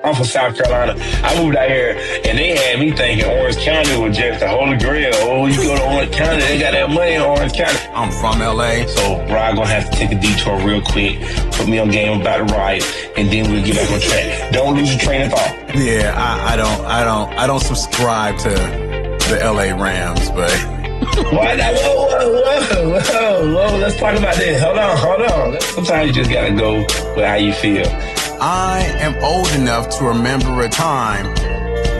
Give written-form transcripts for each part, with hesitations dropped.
I'm from South Carolina. I moved out here, and they had me thinking Orange County was just the Holy Grail. Oh, you go to Orange County, they got that money in Orange County. I'm from LA. So, bro, I'm gonna have to take a detour real quick, put me on game about to ride, and then we'll get back on track. Don't lose your train of thought. Yeah, I don't subscribe to the LA Rams, but What? Whoa. Let's talk about this. Hold on. Sometimes you just gotta go with how you feel. I am old enough to remember a time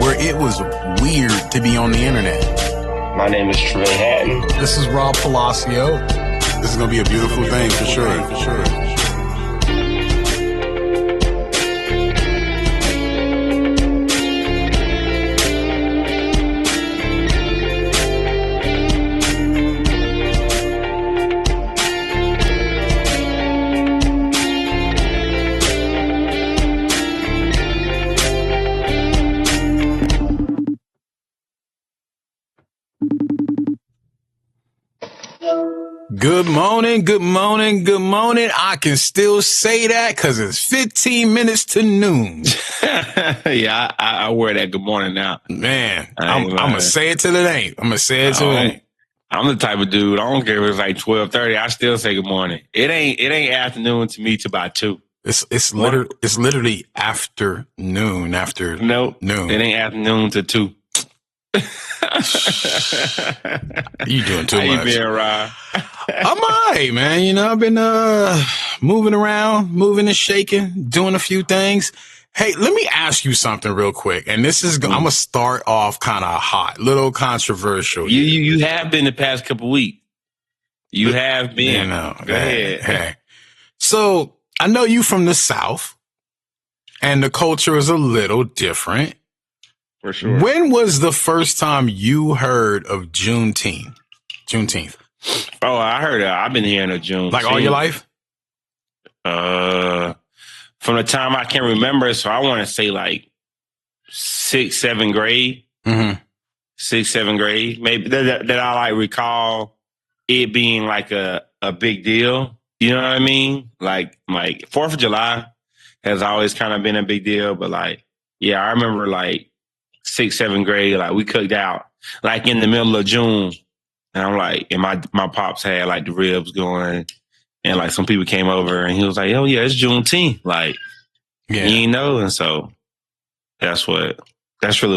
where it was weird to be on the internet. My name is Trey Hatton. This is Rob Palacio. This is going to be a beautiful thing for sure. Good morning. I can still say that because it's 15 minutes to noon. Yeah, I wear that good morning now. Man, I'm going to say it till it ain't. I'm the type of dude, I don't care if it's like 12:30, I still say good morning. It ain't afternoon to me till about 2. It's literally afternoon after nope, noon. It ain't afternoon to 2. You doing too much. How you been, Rob? I'm all right, man. You know, I've been moving around, moving and shaking, doing a few things. Hey, let me ask you something real quick. And this is, I'm going to start off kind of hot, little controversial. You have been the past couple weeks. You have been. You know, Go ahead. Hey. So I know you from the South, and the culture is a little different. For sure. When was the first time you heard of Juneteenth? Oh, I heard it. I've been hearing of Juneteenth. Like all your life? From the time I can remember, so I want to say like 6th, 7th grade. Mm-hmm. 6th, 7th grade. Maybe that I like recall it being like a big deal. You know what I mean? Like 4th of July has always kind of been a big deal. But like, yeah, I remember like 6th, 7th grade, like we cooked out like in the middle of June. And I'm like, and my pops had like the ribs going, and like some people came over and he was like, oh yeah, it's Juneteenth. Like, yeah. You know, and so that's really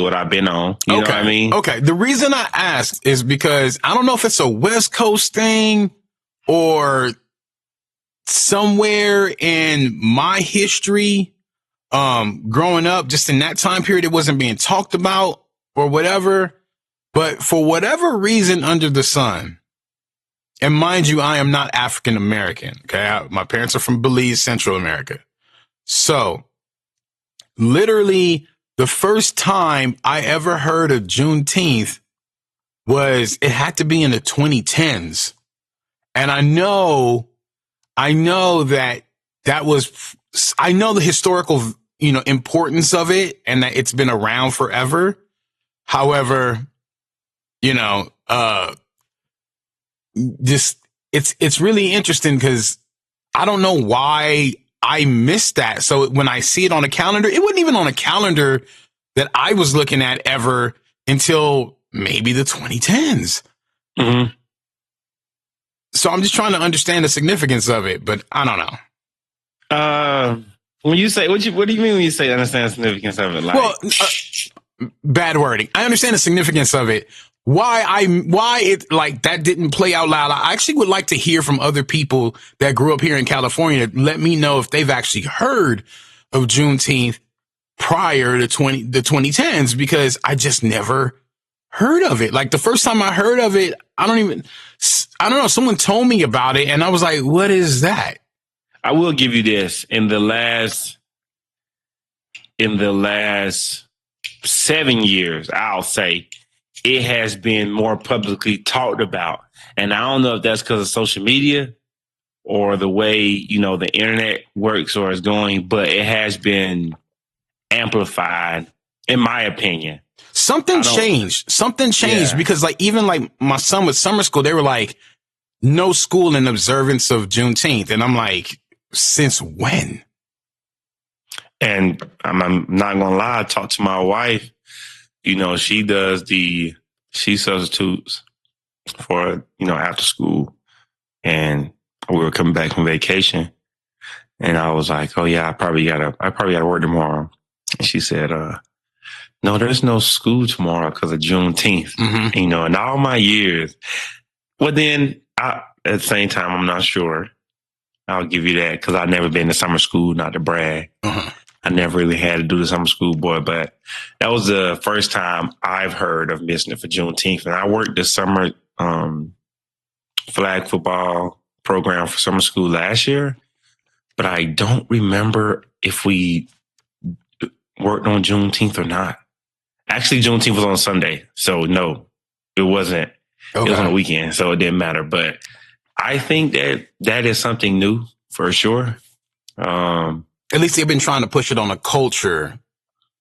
what I've been on. You know what I mean? Okay. The reason I asked is because I don't know if it's a West Coast thing or somewhere in my history, growing up, just in that time period, it wasn't being talked about or whatever. But for whatever reason under the sun, and mind you, I am not African American. Okay. My parents are from Belize, Central America. So literally the first time I ever heard of Juneteenth it had to be in the 2010s. And I know that was, I know the historical, importance of it and that it's been around forever. However, it's really interesting because I don't know why I missed that. So when I see it on a calendar, it wasn't even on a calendar that I was looking at ever until maybe the 2010s. Mm-hmm. So I'm just trying to understand the significance of it, but I don't know. When you say, what do you mean when you say understand the significance of it? Like, well, bad wording. I understand the significance of it. Why it like that didn't play out loud. I actually would like to hear from other people that grew up here in California. Let me know if they've actually heard of Juneteenth prior to the 2010s, because I just never heard of it. Like the first time I heard of it, I don't know. Someone told me about it and I was like, what is that? I will give you this. In the last 7 years, I'll say, it has been more publicly talked about. And I don't know if that's because of social media or the way, the internet works or is going, but it has been amplified, in my opinion. Something changed Yeah. because even my son with summer school, they were like, no school in observance of Juneteenth. And I'm like, since when? And I'm not gonna lie, I talked to my wife. You know, she substitutes for, after school. And we were coming back from vacation. And I was like, oh yeah, I probably gotta work tomorrow. And she said, no, there's no school tomorrow because of Juneteenth. Mm-hmm. In all my years. Well, then at the same time, I'm not sure. I'll give you that because I've never been to summer school, not to brag. Uh-huh. I never really had to do the summer school, boy, but that was the first time I've heard of missing it for Juneteenth. And I worked the summer flag football program for summer school last year, but I don't remember if we worked on Juneteenth or not. Actually, Juneteenth was on Sunday, so no, it wasn't. Okay. It was on a weekend, so it didn't matter. But I think that is something new for sure. At least they've been trying to push it on a culture.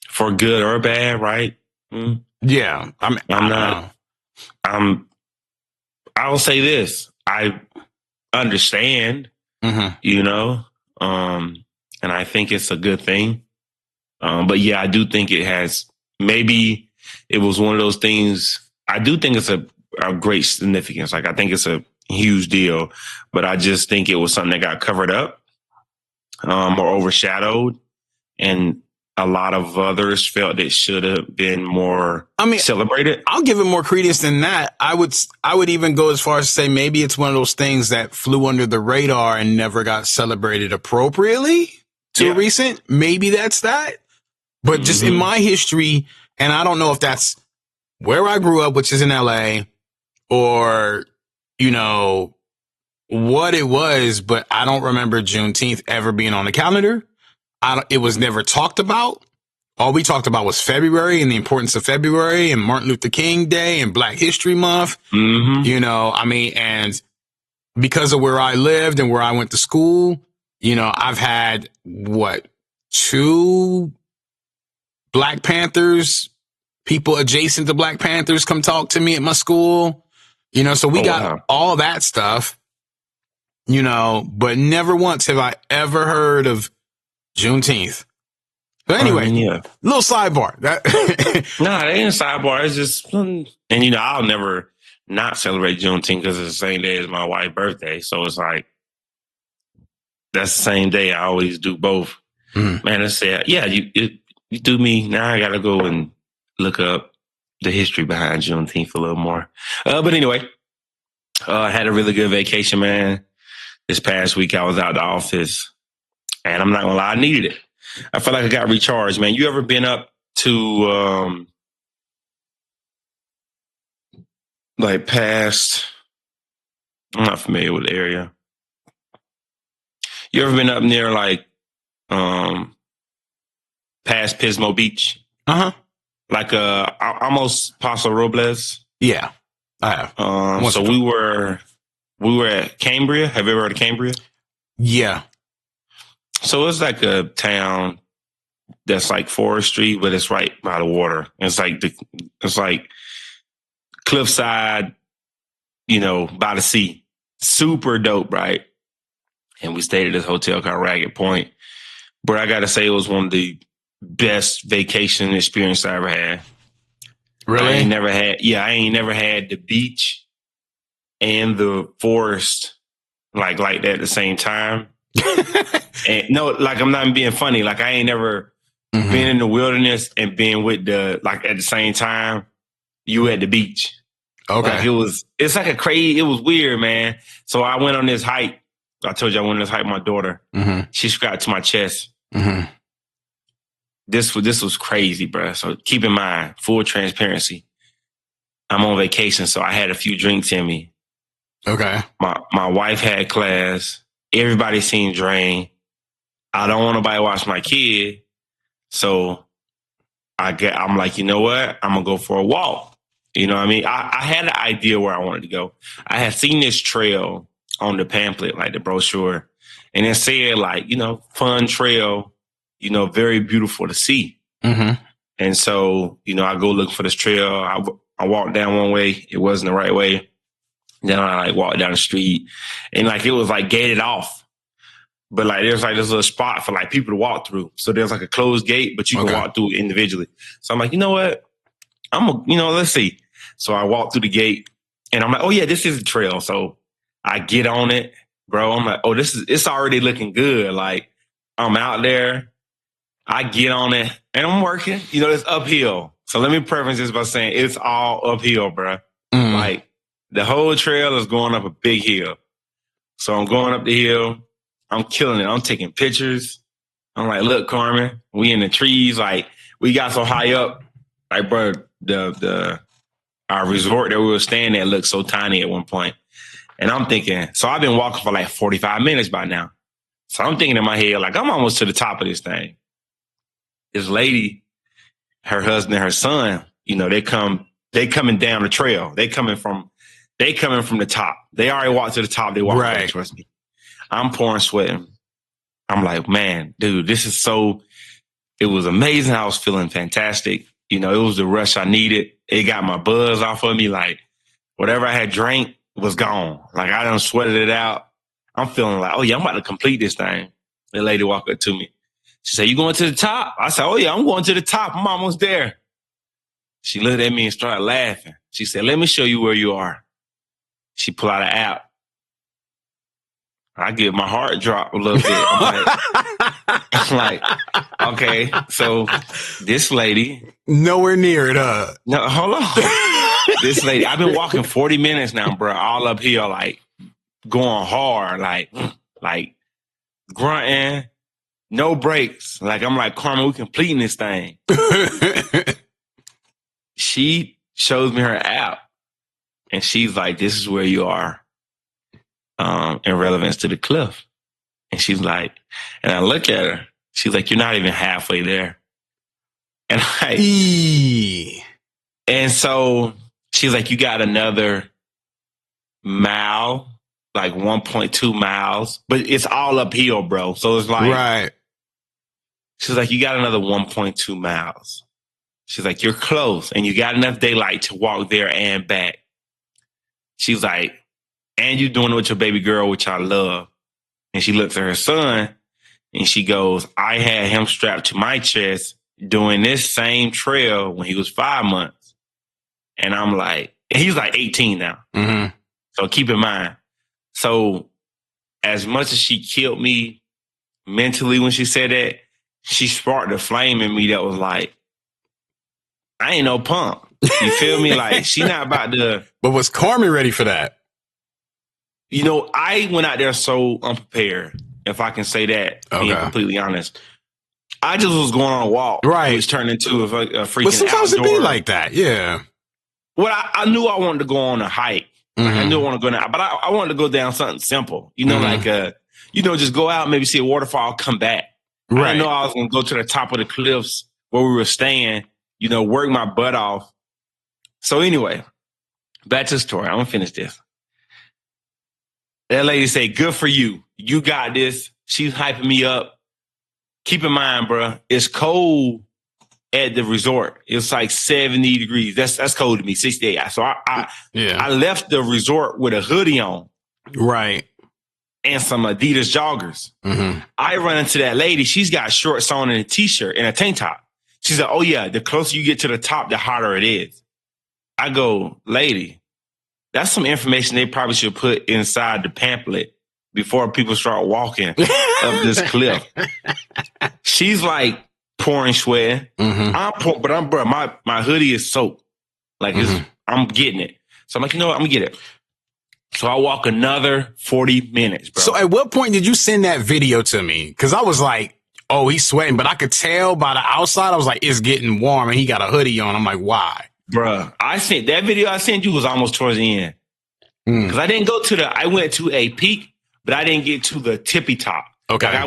For good or bad, right? Mm. Yeah. I'll say this. I understand, and I think it's a good thing. But yeah, I do think maybe it was one of those things. I do think it's a great significance. Like, I think it's a huge deal, but I just think it was something that got covered up. Or overshadowed, and a lot of others felt it should have been more celebrated. I'll give it more credence than that. I would even go as far as to say maybe it's one of those things that flew under the radar and never got celebrated appropriately to recent. Maybe that's that. But just in my history, and I don't know if that's where I grew up, which is in LA, or, what it was, but I don't remember Juneteenth ever being on the calendar. It was never talked about. All we talked about was February and the importance of February and Martin Luther King Day and Black History Month. Mm-hmm. And because of where I lived and where I went to school, I've had 2 Black Panthers, people adjacent to Black Panthers come talk to me at my school. So we got all that stuff. But never once have I ever heard of Juneteenth. But anyway, little sidebar. No, it ain't a sidebar. It's just, and I'll never not celebrate Juneteenth because it's the same day as my wife's birthday. So it's like, that's the same day. I always do both. Man, it's sad. Yeah, you do me. Now I got to go and look up the history behind Juneteenth a little more. But anyway, I had a really good vacation, man. This past week, I was out of the office, and I'm not gonna lie, I needed it. I felt like I got recharged, man. You ever been up to past? I'm not familiar with the area. You ever been up near past Pismo Beach? Like almost Paso Robles. Yeah, I have. So we were at Cambria. Have you ever heard of Cambria? Yeah. So it's like a town that's like forestry, but it's right by the water. It's like cliffside, by the sea. Super dope, right? And we stayed at this hotel called Ragged Point. But I got to say, it was one of the best vacation experiences I ever had. Really? I ain't never had the beach and the forest like that at the same time. And no, I'm not being funny. Like, I ain't never been in the wilderness and been with at the same time you at the beach. Okay. It's like it was weird, man. So I went on this hike. I told you I went on this hike with my daughter. She strapped to my chest. This was crazy, bro. So keep in mind, full transparency, I'm on vacation, so I had a few drinks in me. Okay. My wife had class. Everybody seen drained. I don't want nobody to watch my kid. So I'm like, you know what? I'm going to go for a walk. You know what I mean? I had an idea where I wanted to go. I had seen this trail on the pamphlet, like the brochure, and it said fun trail, very beautiful to see. And so, I go looking for this trail. I walked down one way. It wasn't the right way. Then I walked down the street and it was gated off. but like there's like this little spot for like people to walk through. So there's like a closed gate, but you can walk through individually. So I'm like, you know what? Let's see. So I walk through the gate and I'm like, oh yeah, this is a trail. So I get on it, bro. I'm like, oh, it's already looking good. Like I'm out there. I get on it and I'm working. It's uphill. So let me preface this by saying it's all uphill, bro. Like the whole trail is going up a big hill. So I'm going up the hill. I'm killing it. I'm taking pictures. I'm like, look, Carmen, we in the trees. Like we got so high up. Like, bro, our resort that we were staying at looked so tiny at one point. And I'm thinking, so I've been walking for like 45 minutes by now. So I'm thinking in my head, like, I'm almost to the top of this thing. This lady, her husband and her son, they coming down the trail. They coming from the top. They already walked to the top. They walked back towards me. I'm pouring sweating. I'm like, man, dude, it was amazing. I was feeling fantastic. It was the rush I needed. It got my buzz off of me. Like whatever I had drank was gone. Like I done sweated it out. I'm feeling like, oh yeah, I'm about to complete this thing. The lady walked up to me. She said, you going to the top? I said, oh yeah, I'm going to the top. I'm almost there. She looked at me and started laughing. She said, let me show you where you are. She pulled out an app. I get my heart drop a little bit. I'm like, okay, so this lady. Nowhere near it, No, hold on. This lady, I've been walking 40 minutes now, bro, all uphill, like going hard, like grunting, no breaks. Like, I'm like, Carmen, we completing this thing. She shows me her app and she's like, this is where you are. In relevance to the cliff. And she's like, and I look at her, she's like, you're not even halfway there. And and so she's like, you got another mile, like 1.2 miles, but it's all uphill, bro. So it's like, she's like, you got another 1.2 miles. She's like, you're close and you got enough daylight to walk there and back. She's like, and you're doing it with your baby girl, which I love. And she looks at her son and she goes, I had him strapped to my chest doing this same trail when he was 5 months. And I'm like, and he's like 18 now. Mm-hmm. So keep in mind. So as much as she killed me mentally when she said that, she sparked a flame in me that was like, I ain't no punk. You feel me? Like, she not about to. But was Carmen ready for that? I went out there so unprepared, if I can say that, being completely honest. I just was going on a walk. Right. Which turned into a freaking But sometimes outdoor. it be like that, yeah. Well, I knew I wanted to go on a hike. Mm-hmm. I knew I wanted to go down, but I wanted to go down something simple. Just go out, maybe see a waterfall, come back. Right. I didn't know I was going to go to the top of the cliffs where we were staying, work my butt off. So anyway, back to the story. I'm going to finish this. That lady say, good for you. You got this. She's hyping me up. Keep in mind, bro, it's cold at the resort. It's like 70 degrees. That's cold to me, 68. So I left the resort with a hoodie on. Right. And some Adidas joggers. Mm-hmm. I run into that lady. She's got shorts on and a t-shirt and a tank top. She said, oh yeah, the closer you get to the top, the hotter it is. I go, lady, that's some information they probably should put inside the pamphlet before people start walking up this cliff. She's like pouring sweat. Mm-hmm. My hoodie is soaked. Like I'm getting it. So I'm like, you know what? I'm gonna get it. So I walk another 40 minutes, bro. So at what point did you send that video to me? Because I was like, oh, he's sweating, but I could tell by the outside. I was like, it's getting warm and he got a hoodie on. I'm like, why? Bruh, that video I sent you was almost towards the end. Because I didn't go I went to a peak, but I didn't get to the tippy top. Okay. Like I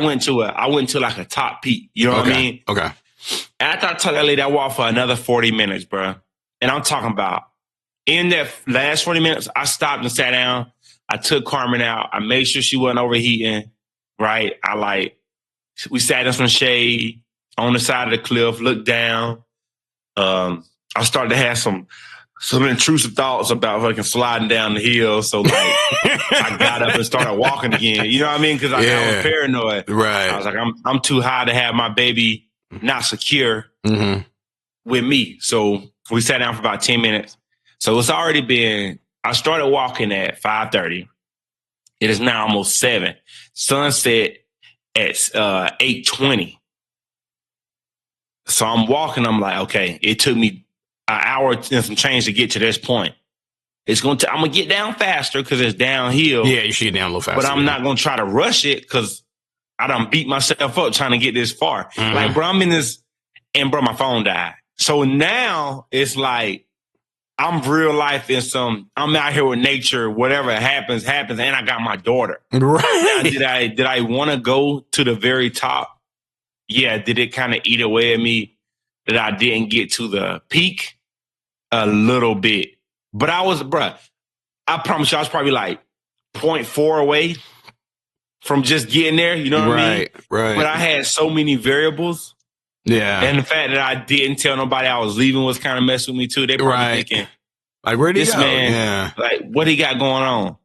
went to like a top peak. You know what I mean? Okay. After I told that lady, I walked for another 40 minutes, bruh. And I'm talking about in that last 40 minutes, I stopped and sat down. I took Carmen out. I made sure she wasn't overheating, right? We sat in some shade on the side of the cliff, looked down. I started to have some some intrusive thoughts about fucking sliding down the hill. So like, I got up and started walking again. You know what I mean? Because I was paranoid. Right. I was like, I'm too high to have my baby not secure with me. So we sat down for about 10 minutes. So it's already been. I started walking at 5:30. It is now almost 7. Sunset at 8:20. So I'm walking. I'm like, okay, it took me an hour and some change to get to this point. I'm gonna get down faster because it's downhill. Yeah, you should get down a little faster. But I'm not gonna try to rush it because I done beat myself up trying to get this far. Like, bro, I'm in this, and bro, my phone died. So now it's like I'm real life in I'm out here with nature. Whatever happens, and I got my daughter. Right. Now, did I want to go to the very top? Yeah. Did it kind of eat away at me that I didn't get to the peak? A little bit. But I promise you, I was probably like 0.4 away from just getting there. You know what I mean? Right. But I had so many variables. Yeah. And the fact that I didn't tell nobody I was leaving was kind of messing with me too. They probably thinking, like, where'd he this go? man, like, what he got going on?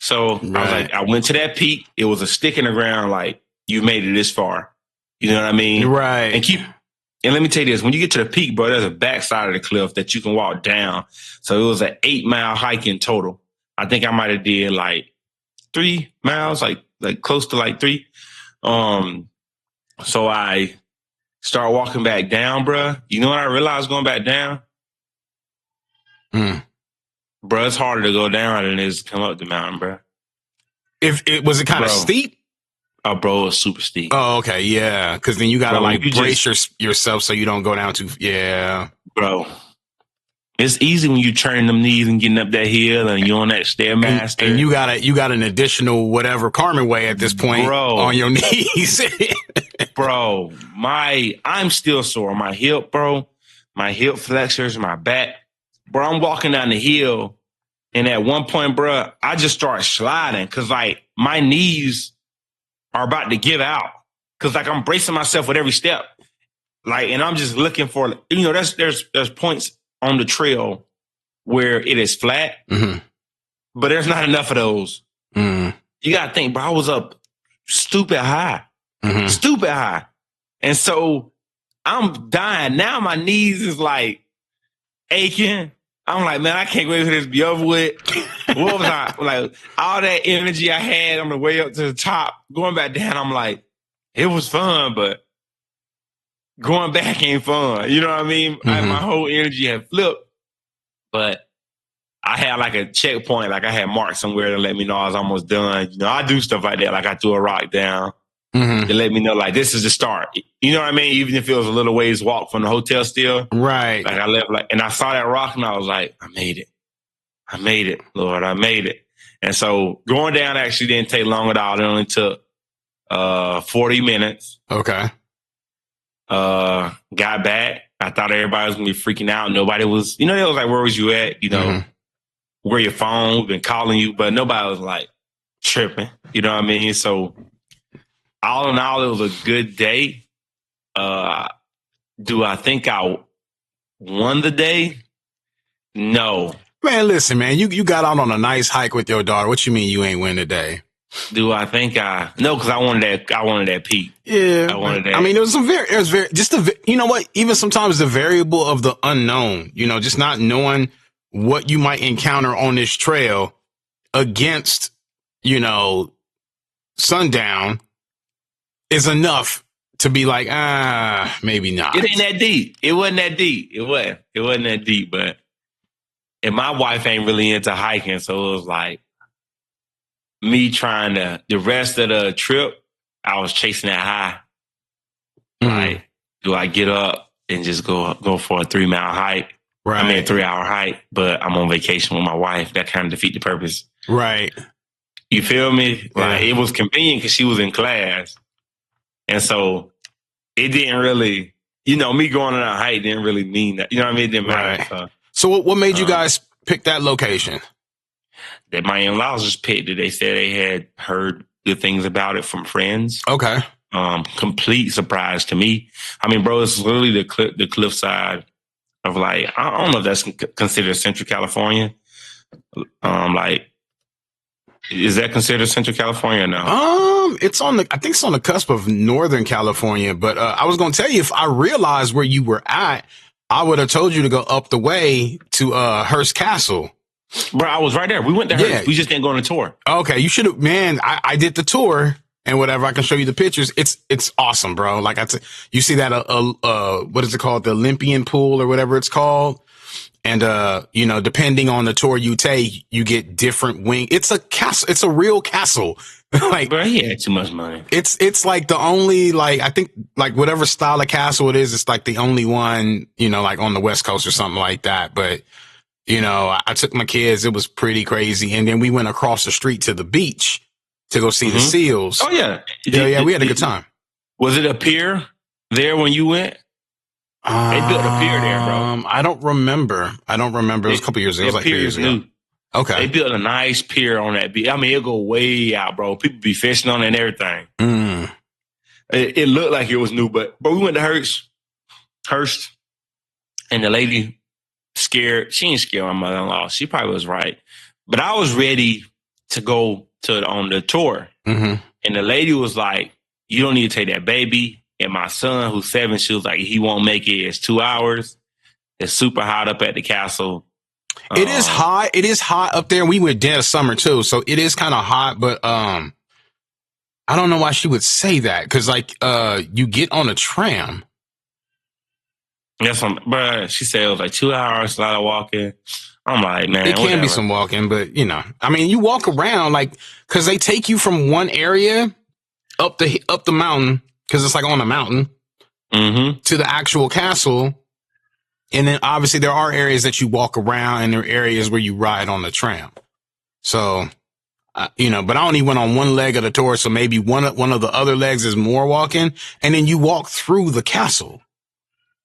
So I was like, I went to that peak. It was a stick in the ground. Like, you made it this far. You know what I mean? Right. And let me tell you this, when you get to the peak, bro, there's a backside of the cliff that you can walk down. So it was an 8-mile hike in total. I think I might have did like 3 miles, like close to like 3. So I start walking back down, bro. You know what I realized going back down? Bro, it's harder to go down than it is to come up the mountain, bro. If it was it kind of steep? Oh, bro, it was super steep. Oh, okay, yeah. Because then you got to brace yourself so you don't go down too. Yeah, bro. It's easy when you turning them knees and getting up that hill and you're on that Stairmaster. And you got an additional whatever Carmen way at this point, bro, on your knees. Bro, I'm still sore. My hip, bro. My hip flexors, my back. Bro, I'm walking down the hill, and at one point, bro, I just start sliding because like my knees are about to give out because like I'm bracing myself with every step, like, and I'm just looking for, you know, there's points on the trail where it is flat, but there's not enough of those. You gotta think, bro, I was up stupid high, and so I'm dying now. My knees is like aching. I'm like, man, I can't wait for this to be over with. What was I like? All that energy I had on the way up to the top, going back down, I'm like, it was fun, but going back ain't fun. You know what I mean? My whole energy had flipped, but I had like a checkpoint, like I had marked somewhere to let me know I was almost done. You know, I do stuff like that. Like I threw a rock down to let me know, like, this is the start. You know what I mean? Even if it was a little ways walk from the hotel still. Right. Like I left, like, and I saw that rock and I was like, I made it, Lord, I made it. And so going down actually didn't take long at all. It only took 40 minutes. Okay. Got back. I thought everybody was gonna be freaking out. Nobody was, you know, they was like, where was you at? You know, where your phone? We've been calling you, but nobody was like tripping. You know what I mean? So all in all, it was a good day. Do I think I won the day? No. Man, listen, man, you got out on a nice hike with your daughter. What you mean you ain't win the day? Do I think no, because I wanted that peak. Yeah. I wanted that. I mean, you know what? Even sometimes the variable of the unknown, you know, just not knowing what you might encounter on this trail against, you know, sundown is enough to be like, maybe not. It ain't that deep. It wasn't that deep. It wasn't that deep, but, and my wife ain't really into hiking. So it was like me trying the rest of the trip, I was chasing that high. Like, do I get up and just go for a 3-mile hike? Right. I mean, a 3-hour hike, but I'm on vacation with my wife. That kind of defeat the purpose. Right. You feel me? Yeah. Like, it was convenient because she was in class. And so it didn't really, you know, me going on a hike didn't really mean that. You know what I mean? It didn't matter. Right. So what made you guys pick that location? That my in-laws just picked it. They said they had heard good things about it from friends. Okay. Complete surprise to me. I mean, bro, it's literally the cliffside of like, I don't know if that's considered Central California. Like, is that considered Central California or no? I think it's on the cusp of Northern California, but I was going to tell you, if I realized where you were at, I would have told you to go up the way to Hearst Castle. Bro, I was right there. We went to Hearst. We just didn't go on a tour. Okay, you should have, man. I did the tour and whatever. I can show you the pictures. It's awesome, bro. Like you see that what is it called? The Olympian pool or whatever it's called. And, you know, depending on the tour you take, you get different wing. It's a castle. It's a real castle. Like, bro, he had too much money. It's like the only, like, I think like whatever style of castle it is, it's like the only one, you know, like on the West Coast or something like that. But, you know, I took my kids. It was pretty crazy. And then we went across the street to the beach to go see the seals. Oh, yeah. Yeah, we had a good time. Was it a pier there when you went? They built a pier there, bro. I don't remember. It was a couple years ago. It was like 3 years ago. Okay. They built a nice pier on that beach. I mean, it'll go way out, bro. People be fishing on it and everything. It looked like it was new, but we went to Hearst, and the lady scared. She ain't scared my mother-in-law. She probably was right. But I was ready to go on the tour. And the lady was like, you don't need to take that baby. And my son, who's 7, she was like, he won't make it. It's 2 hours. It's super hot up at the castle. It is hot. It is hot up there. We were dead of summer too, so it is kind of hot. But I don't know why she would say that, because like you get on a tram. That's but she said it was like 2 hours, a lot of walking. I'm like, man, it can be some walking, but you know, I mean, you walk around like because they take you from one area up the mountain because it's like on a mountain to the actual castle. And then obviously there are areas that you walk around and there are areas where you ride on the tram. So, you know, but I only went on one leg of the tour. So maybe one of the other legs is more walking, and then you walk through the castle.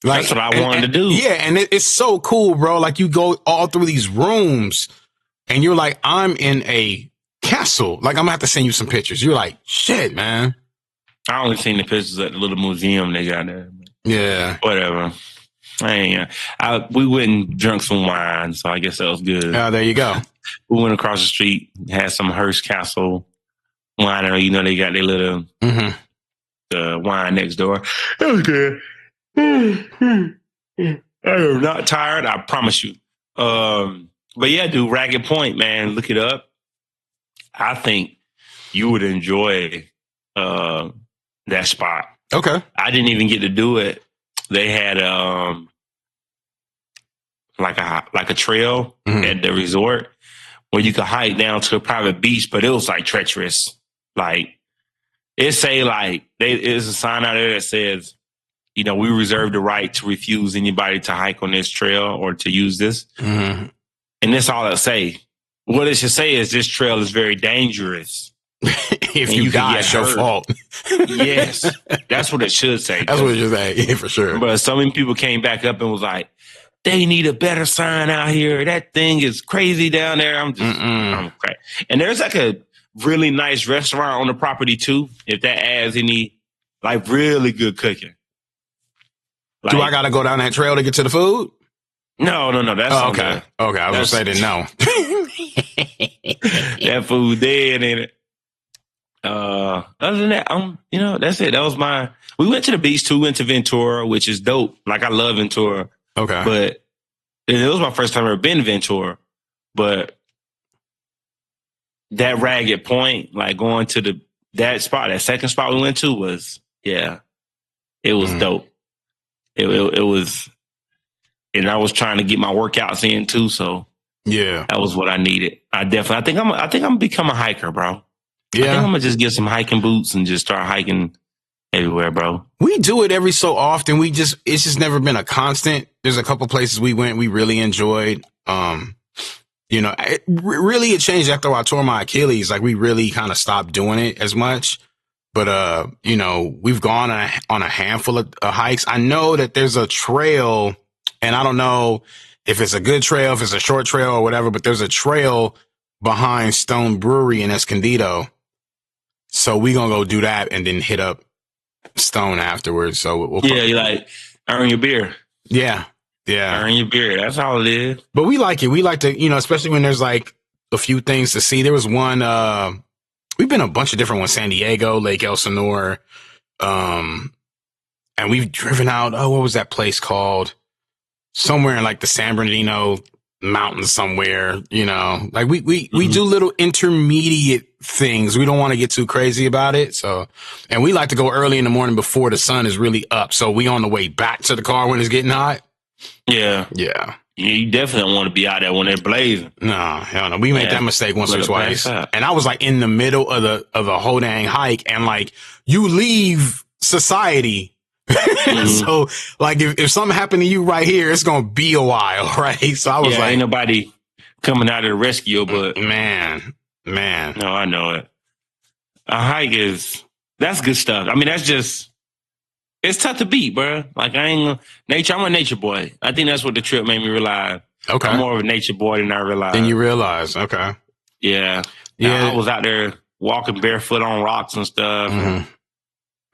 Like, that's what I wanted to do. Yeah. And it's so cool, bro. Like you go all through these rooms and you're like, I'm in a castle. Like I'm gonna have to send you some pictures. You're like, shit, man. I only seen the pictures at the little museum they got there. Yeah. Whatever. We went and drank some wine, so I guess that was good. Oh, there you go. We went across the street, had some Hearst Castle winery. You know, they got their little wine next door. That was good. I am not tired, I promise you. But yeah, dude, Ragged Point, man, look it up. I think you would enjoy that spot. Okay. I didn't even get to do it. They had like a trail at the resort where you could hike down to a private beach, but it was like treacherous. Like it's a sign out there that says, you know, we reserve the right to refuse anybody to hike on this trail or to use this. And that's all it say. What it should say is this trail is very dangerous. If you die, it's your fault. Yes, that's what it should say. That's what it should say, yeah, for sure. But so many people came back up and was like, they need a better sign out here. That thing is crazy down there. I'm crazy. And there's like a really nice restaurant on the property too, if that adds any like really good cooking. Like, do I got to go down that trail to get to the food? No. That's okay. Okay, I was going to say no. That food dead in it. Other than that, you know, that's it. That was we went to the beach too. We went to Ventura, which is dope. Like I love Ventura. Okay. But it was my first time ever been to Ventura. But that Ragged Point, like going to that second spot we went to was, yeah, it was dope. It was, and I was trying to get my workouts in too. So yeah, that was what I needed. I think I'm gonna become a hiker, bro. Yeah. I think I'm gonna just get some hiking boots and just start hiking everywhere, bro. We do it every so often. It's just never been a constant. There's a couple places we went, we really enjoyed. You know, it changed after I tore my Achilles. Like we really kind of stopped doing it as much. But, you know, we've gone on a handful of hikes. I know that there's a trail, and I don't know if it's a good trail, if it's a short trail or whatever, but there's a trail behind Stone Brewery in Escondido. So we're going to go do that and then hit up Stone afterwards. So we'll you like earn your beer. Yeah. Yeah. Earn your beer. That's all it is. But we like it. We like to, especially when there's like a few things to see. There was one, we've been a bunch of different ones, San Diego, Lake Elsinore. And we've driven out, what was that place called? Somewhere in like the San Bernardino mountains somewhere, like we do little intermediate things. We don't want to get too crazy about it. So, and we like to go early in the morning before the sun is really up. So we on the way back to the car when it's getting hot. Yeah. Yeah. You definitely don't want to be out there when they're blazing. No, hell no. We made that mistake once or twice. And I was like in the middle of the whole dang hike, and like you leave society. So like if something happened to you right here, it's gonna be a while, right? So I was like, ain't nobody coming out to the rescue, but man. No, I know it. A hike that's good stuff. I mean, it's tough to beat, bro. Like I'm a nature boy. I think that's what the trip made me realize. Okay. I'm more of a nature boy than I realized. Than you realize. Okay. Yeah. I was out there walking barefoot on rocks and stuff. And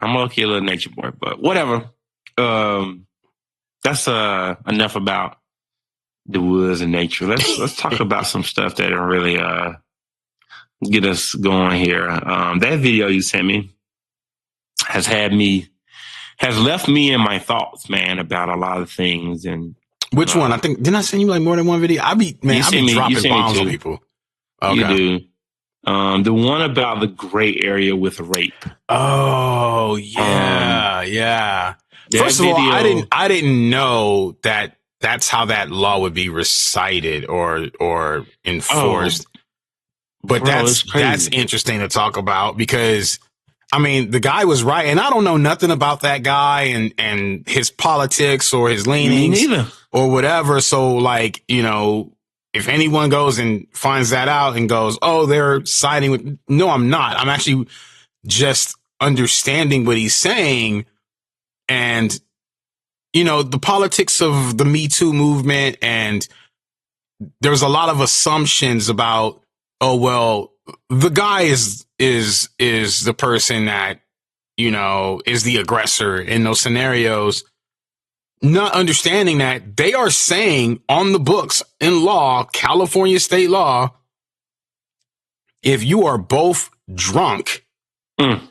I'm okay, a little nature boy, but whatever. That's enough about the woods and nature. Let's talk about some stuff that really get us going here. That video you sent me has left me in my thoughts, man, about a lot of things. And which one? I think didn't I send you like more than one video? I be dropping bombs on people. Okay. You do. The one about the gray area with rape. Oh yeah, yeah. First of all, I didn't know that that's how that law would be recited or enforced. But that's interesting to talk about because I mean the guy was right, and I don't know nothing about that guy and his politics or his leanings or whatever. So like if anyone goes and finds that out and goes, oh, they're siding with, no, I'm not. I'm actually just understanding what he's saying. And, the politics of the Me Too movement. And there's a lot of assumptions about, oh, well, the guy is the person that, is the aggressor in those scenarios. Not understanding that they are saying on the books in law, California state law, if you are both drunk and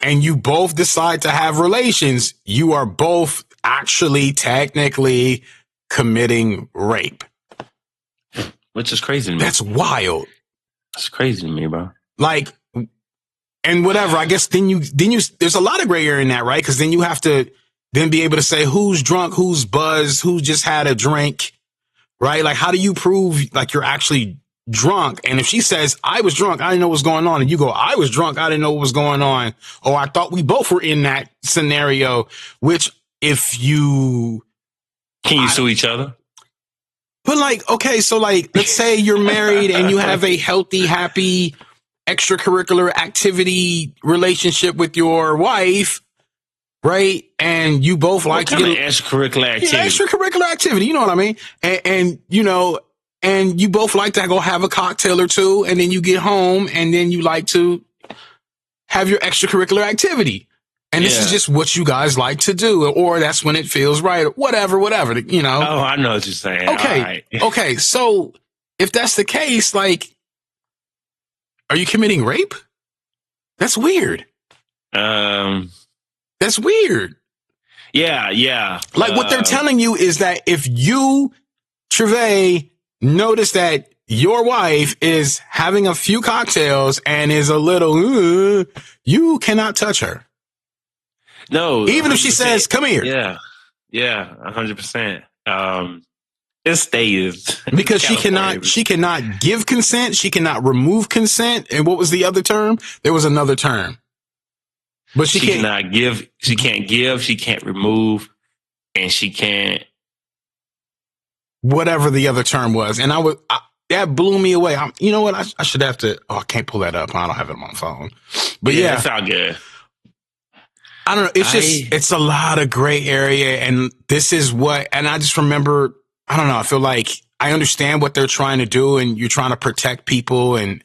you both decide to have relations, you are both actually technically committing rape. Which is crazy to me. That's wild. That's crazy to me, bro. Like, and whatever, I guess then you, there's a lot of gray area in that, right? Because then you have to then be able to say who's drunk, who's buzzed, who just had a drink, right? Like, how do you prove like you're actually drunk? And if she says, I was drunk, I didn't know what was going on. And you go, I was drunk, I didn't know what was going on. Or I thought we both were in that scenario, which if you... Can you sue each other? But like, okay, so like, let's say you're married and you have a healthy, happy, extracurricular activity relationship with your wife, right? And you both like to get extracurricular activity. Yeah, extracurricular activity, you know what I mean? And you both like to go have a cocktail or two, and then you get home and then you like to have your extracurricular activity. And this is just what you guys like to do, or that's when it feels right, or whatever, Oh, I know what you're saying. Okay. Right. Okay. So if that's the case, like, are you committing rape? That's weird. That's weird. Yeah. Like what they're telling you is that if you, Trevay, notice that your wife is having a few cocktails and is a little, you cannot touch her. No. Even 100%. If she says, come here. Yeah. 100%. It stays. Because she cannot give consent. She cannot remove consent. And what was the other term? There was another term. But she cannot give. She can't give. She can't remove. And she can't. Whatever the other term was. And that blew me away. You know what? I should have to. Oh, I can't pull that up. I don't have it on my phone. But yeah. It's all good. I don't know. It's a lot of gray area. And this is and I just remember, I don't know. I feel like I understand what they're trying to do, and you're trying to protect people, and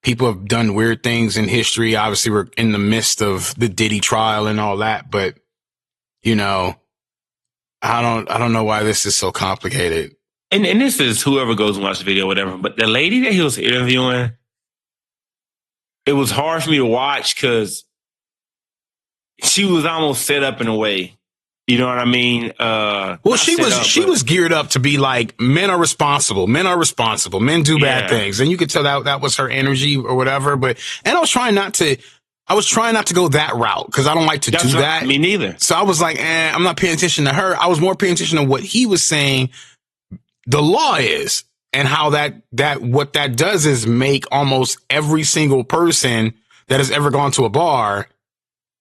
people have done weird things in history. Obviously, we're in the midst of the Diddy trial and all that, but I don't know why this is so complicated. And this is whoever goes and watch the video, whatever. But the lady that he was interviewing, it was hard for me to watch because she was almost set up in a way. You know what I mean? Well, she was geared up to be like, men are responsible. Men are responsible. Men do bad things. And you could tell that was her energy or whatever. And I was trying not to go that route because I don't like to do that. Me neither. So I was like, I'm not paying attention to her. I was more paying attention to what he was saying the law is and how what that does is make almost every single person that has ever gone to a bar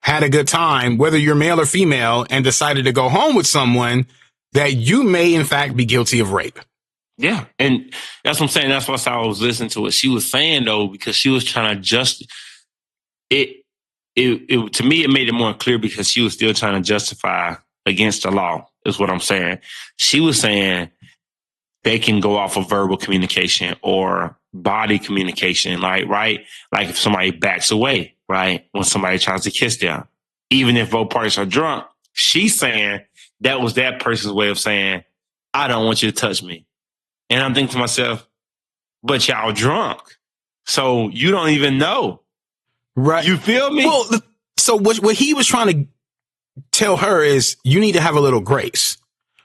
had a good time, whether you're male or female, and decided to go home with someone that you may in fact be guilty of rape. Yeah. And that's what I'm saying. That's why I was listening to what she was saying though, because she was trying to to me, it made it more clear because she was still trying to justify against the law is what I'm saying. She was saying they can go off of verbal communication or body communication, like, right? Like if somebody backs away, right? When somebody tries to kiss them, even if both parties are drunk, she's saying that was that person's way of saying, I don't want you to touch me. And I'm thinking to myself, but y'all drunk. So you don't even know. Right. You feel me? Well, so what he was trying to tell her is you need to have a little grace.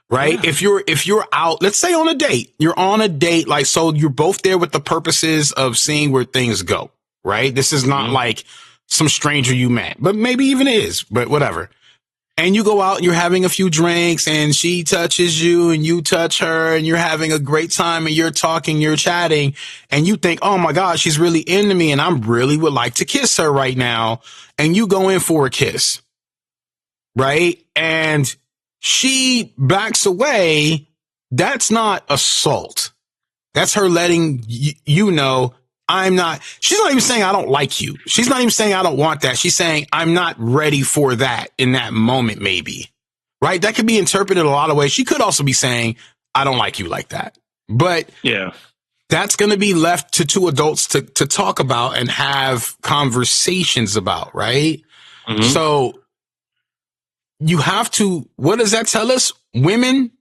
Right. Yeah. If you're out, let's say on a date, you're on a date, like, so you're both there with the purposes of seeing where things go. Right. This is not like some stranger you met, but maybe even is, but whatever. And you go out and you're having a few drinks and she touches you and you touch her and you're having a great time and you're talking, you're chatting and you think, oh my God, she's really into me and I really would like to kiss her right now. And you go in for a kiss. Right. And she backs away. That's not assault. That's her letting you know she's not even saying I don't like you. She's not even saying I don't want that. She's saying I'm not ready for that in that moment, maybe. Right? That could be interpreted a lot of ways. She could also be saying I don't like you like that. But yeah, that's going to be left to two adults to talk about and have conversations about, right? Mm-hmm. So you have to, what does that tell us? Women,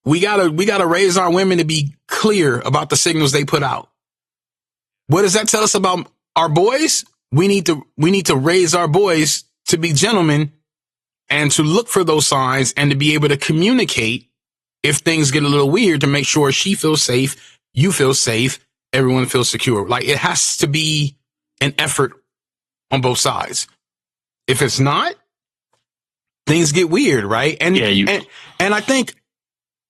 we gotta raise our women to be clear about the signals they put out. What does that tell us about our boys? We need to raise our boys to be gentlemen and to look for those signs and to be able to communicate if things get a little weird to make sure she feels safe, you feel safe, everyone feels secure. Like it has to be an effort on both sides. If it's not, things get weird, right? And and I think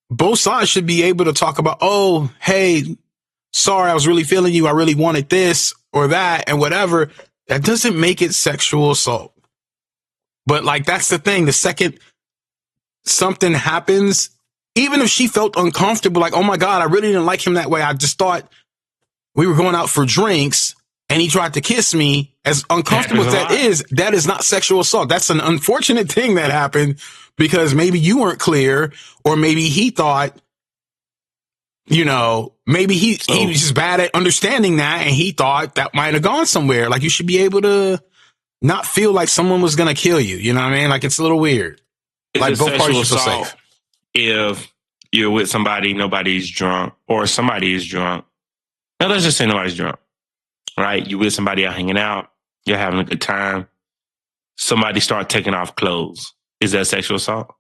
both sides should be able to talk about, oh, hey, sorry, I was really feeling you. I really wanted this or that and whatever. That doesn't make it sexual assault. But like, that's the thing. The second something happens, even if she felt uncomfortable, like, oh my God, I really didn't like him that way. I just thought we were going out for drinks and he tried to kiss me. As uncomfortable as that is not sexual assault. That's an unfortunate thing that happened because maybe you weren't clear or maybe he thought, maybe he was just bad at understanding that and he thought that might have gone somewhere. Like you should be able to not feel like someone was going to kill you. You know what I mean? Like it's a little weird. Like both parties feel safe. If you're with somebody, nobody's drunk or somebody is drunk. Now let's just say nobody's drunk, right? You with somebody out hanging out. You're having a good time. Somebody start taking off clothes. Is that sexual assault?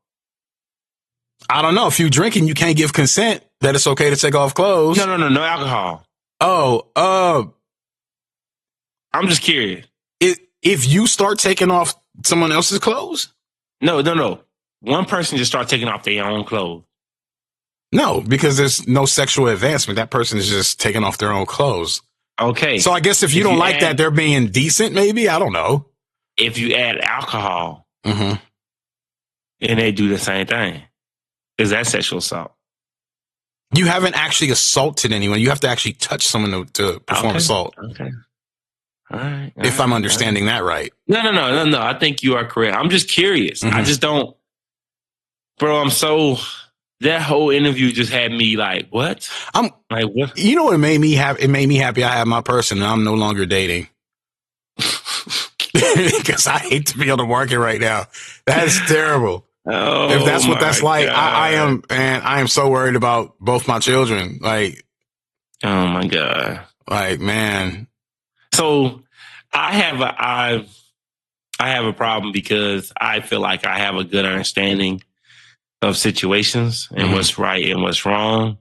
I don't know. If you're drinking, you can't give consent that it's okay to take off clothes. No alcohol. I'm just curious. If you start taking off someone else's clothes? No. One person just start taking off their own clothes. No, because there's no sexual advancement. That person is just taking off their own clothes. Okay. So I guess if you don't like that, they're being decent, maybe? I don't know. If you add alcohol and they do the same thing, is that sexual assault? You haven't actually assaulted anyone. You have to actually touch someone to perform assault. Okay. All right. If I'm understanding that right. No. I think you are correct. I'm just curious. I just don't. Bro, that whole interview just had me like, what? I'm like, what? You know what it made me happy? It made me happy I have my person and I'm no longer dating. Because I hate to be on the market right now. That's terrible. Oh, If that's what that's my like, I God. I am so worried about both my children. Oh my God. Man. So I have a problem because I feel like I have a good understanding of situations and what's right and what's wrong.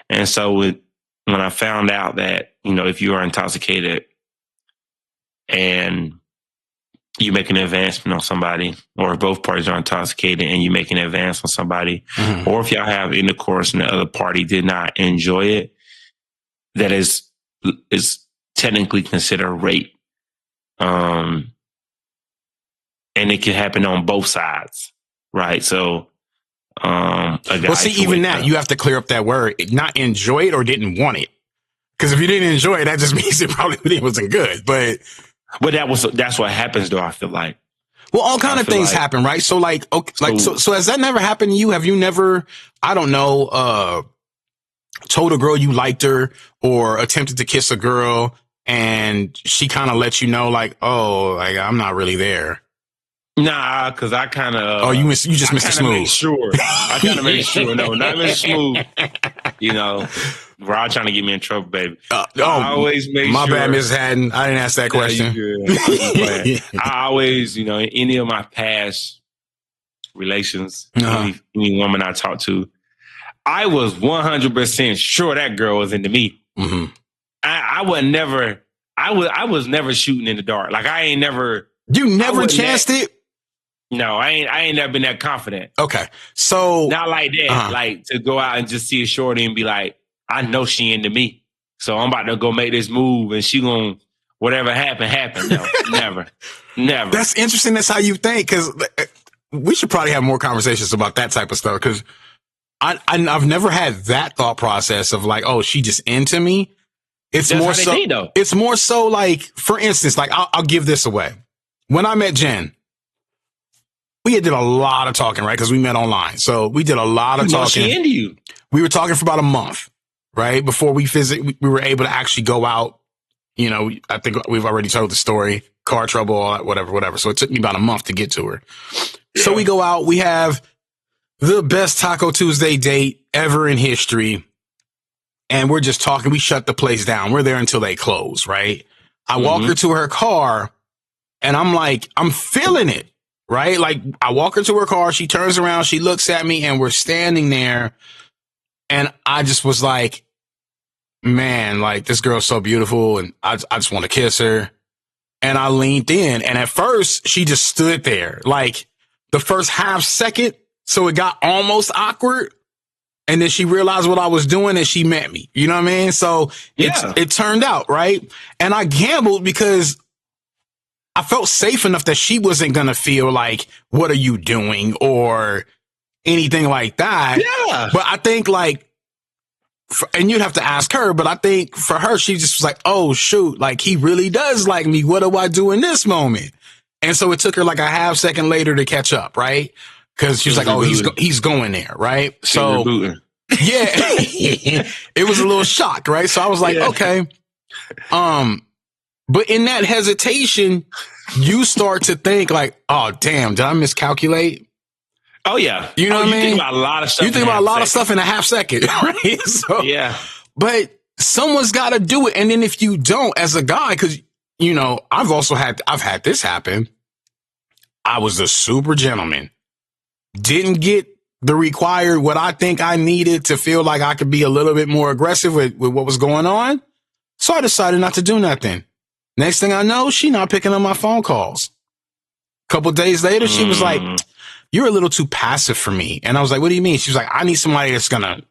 And so when I found out that, if you are intoxicated and you make an advancement on somebody, or if both parties are intoxicated and you make an advance on somebody, or if y'all have intercourse and the other party did not enjoy it, that is technically considered rape. And it can happen on both sides, right? So, a guy Well, see, even that, you have to clear up that word. Not enjoy it or didn't want it. Because if you didn't enjoy it, that just means it probably wasn't good. But that's what happens, though. I feel like. Well, all kind of things happen, right? So so has that never happened to you? Have you never, I don't know, told a girl you liked her or attempted to kiss a girl and she kind of let you know, I'm not really there? Nah, because I kind of. You just missed the smooth. I kind of make sure. No, not Mr. Smooth. Rod trying to get me in trouble, baby. I always make my sure. My bad, Mrs. Haddon. I didn't ask that question. I always, any of my past relations, any woman I talked to, I was 100% sure that girl was into me. Mm-hmm. I was never shooting in the dark. Like I ain't never. You never chanced it? No, I ain't never been that confident. Okay. So not like that. Like to go out and just see a shorty and be like, I know she into me. So I'm about to go make this move and she gonna whatever happen. No, never. That's interesting. That's how you think. Cause we should probably have more conversations about that type of stuff. Cause I've never had that thought process of like, oh, she just into me. It's That's more how they so, think, though. It's more so like, for instance, like I'll give this away. When I met Jen, we did a lot of talking, right? Because we met online. So we did a lot of talking. She into you. We were talking for about a month, right? Before we we were able to actually go out. I think we've already told the story, car trouble, all that, whatever. So it took me about a month to get to her. Yeah. So we go out. We have the best Taco Tuesday date ever in history. And we're just talking. We shut the place down. We're there until they close, right? I walk her to her car and I'm like, I'm feeling it. Right? Like I walk her to her car. She turns around. She looks at me and we're standing there. And I just was like, man, like this girl's so beautiful. And I just want to kiss her. And I leaned in. And at first she just stood there like the first half second. So it got almost awkward. And then she realized what I was doing and she met me. You know what I mean? So it turned out, right? And I gambled because I felt safe enough that she wasn't going to feel like, what are you doing? Or anything like that. Yeah. But I think and you'd have to ask her, but I think for her, she just was like, oh shoot, like he really does like me. What do I do in this moment? And so it took her like a half second later to catch up. Right. Cause she was like, oh, he's going there. Right. So yeah, it was a little shock. Right. So I was like, okay. But in that hesitation, you start to think like, oh, damn, did I miscalculate? Oh, yeah. You know what I mean? You think about a lot of stuff. You think about a lot of stuff in a half second, right? So, yeah. But someone's got to do it. And then if you don't, as a guy, because, I've had this happen. I was a super gentleman. Didn't get the required, what I think I needed to feel like I could be a little bit more aggressive with what was going on. So I decided not to do nothing. Next thing I know, she not picking up my phone calls. A couple days later, she was like, you're a little too passive for me. And I was like, what do you mean? She was like, I need somebody that's going to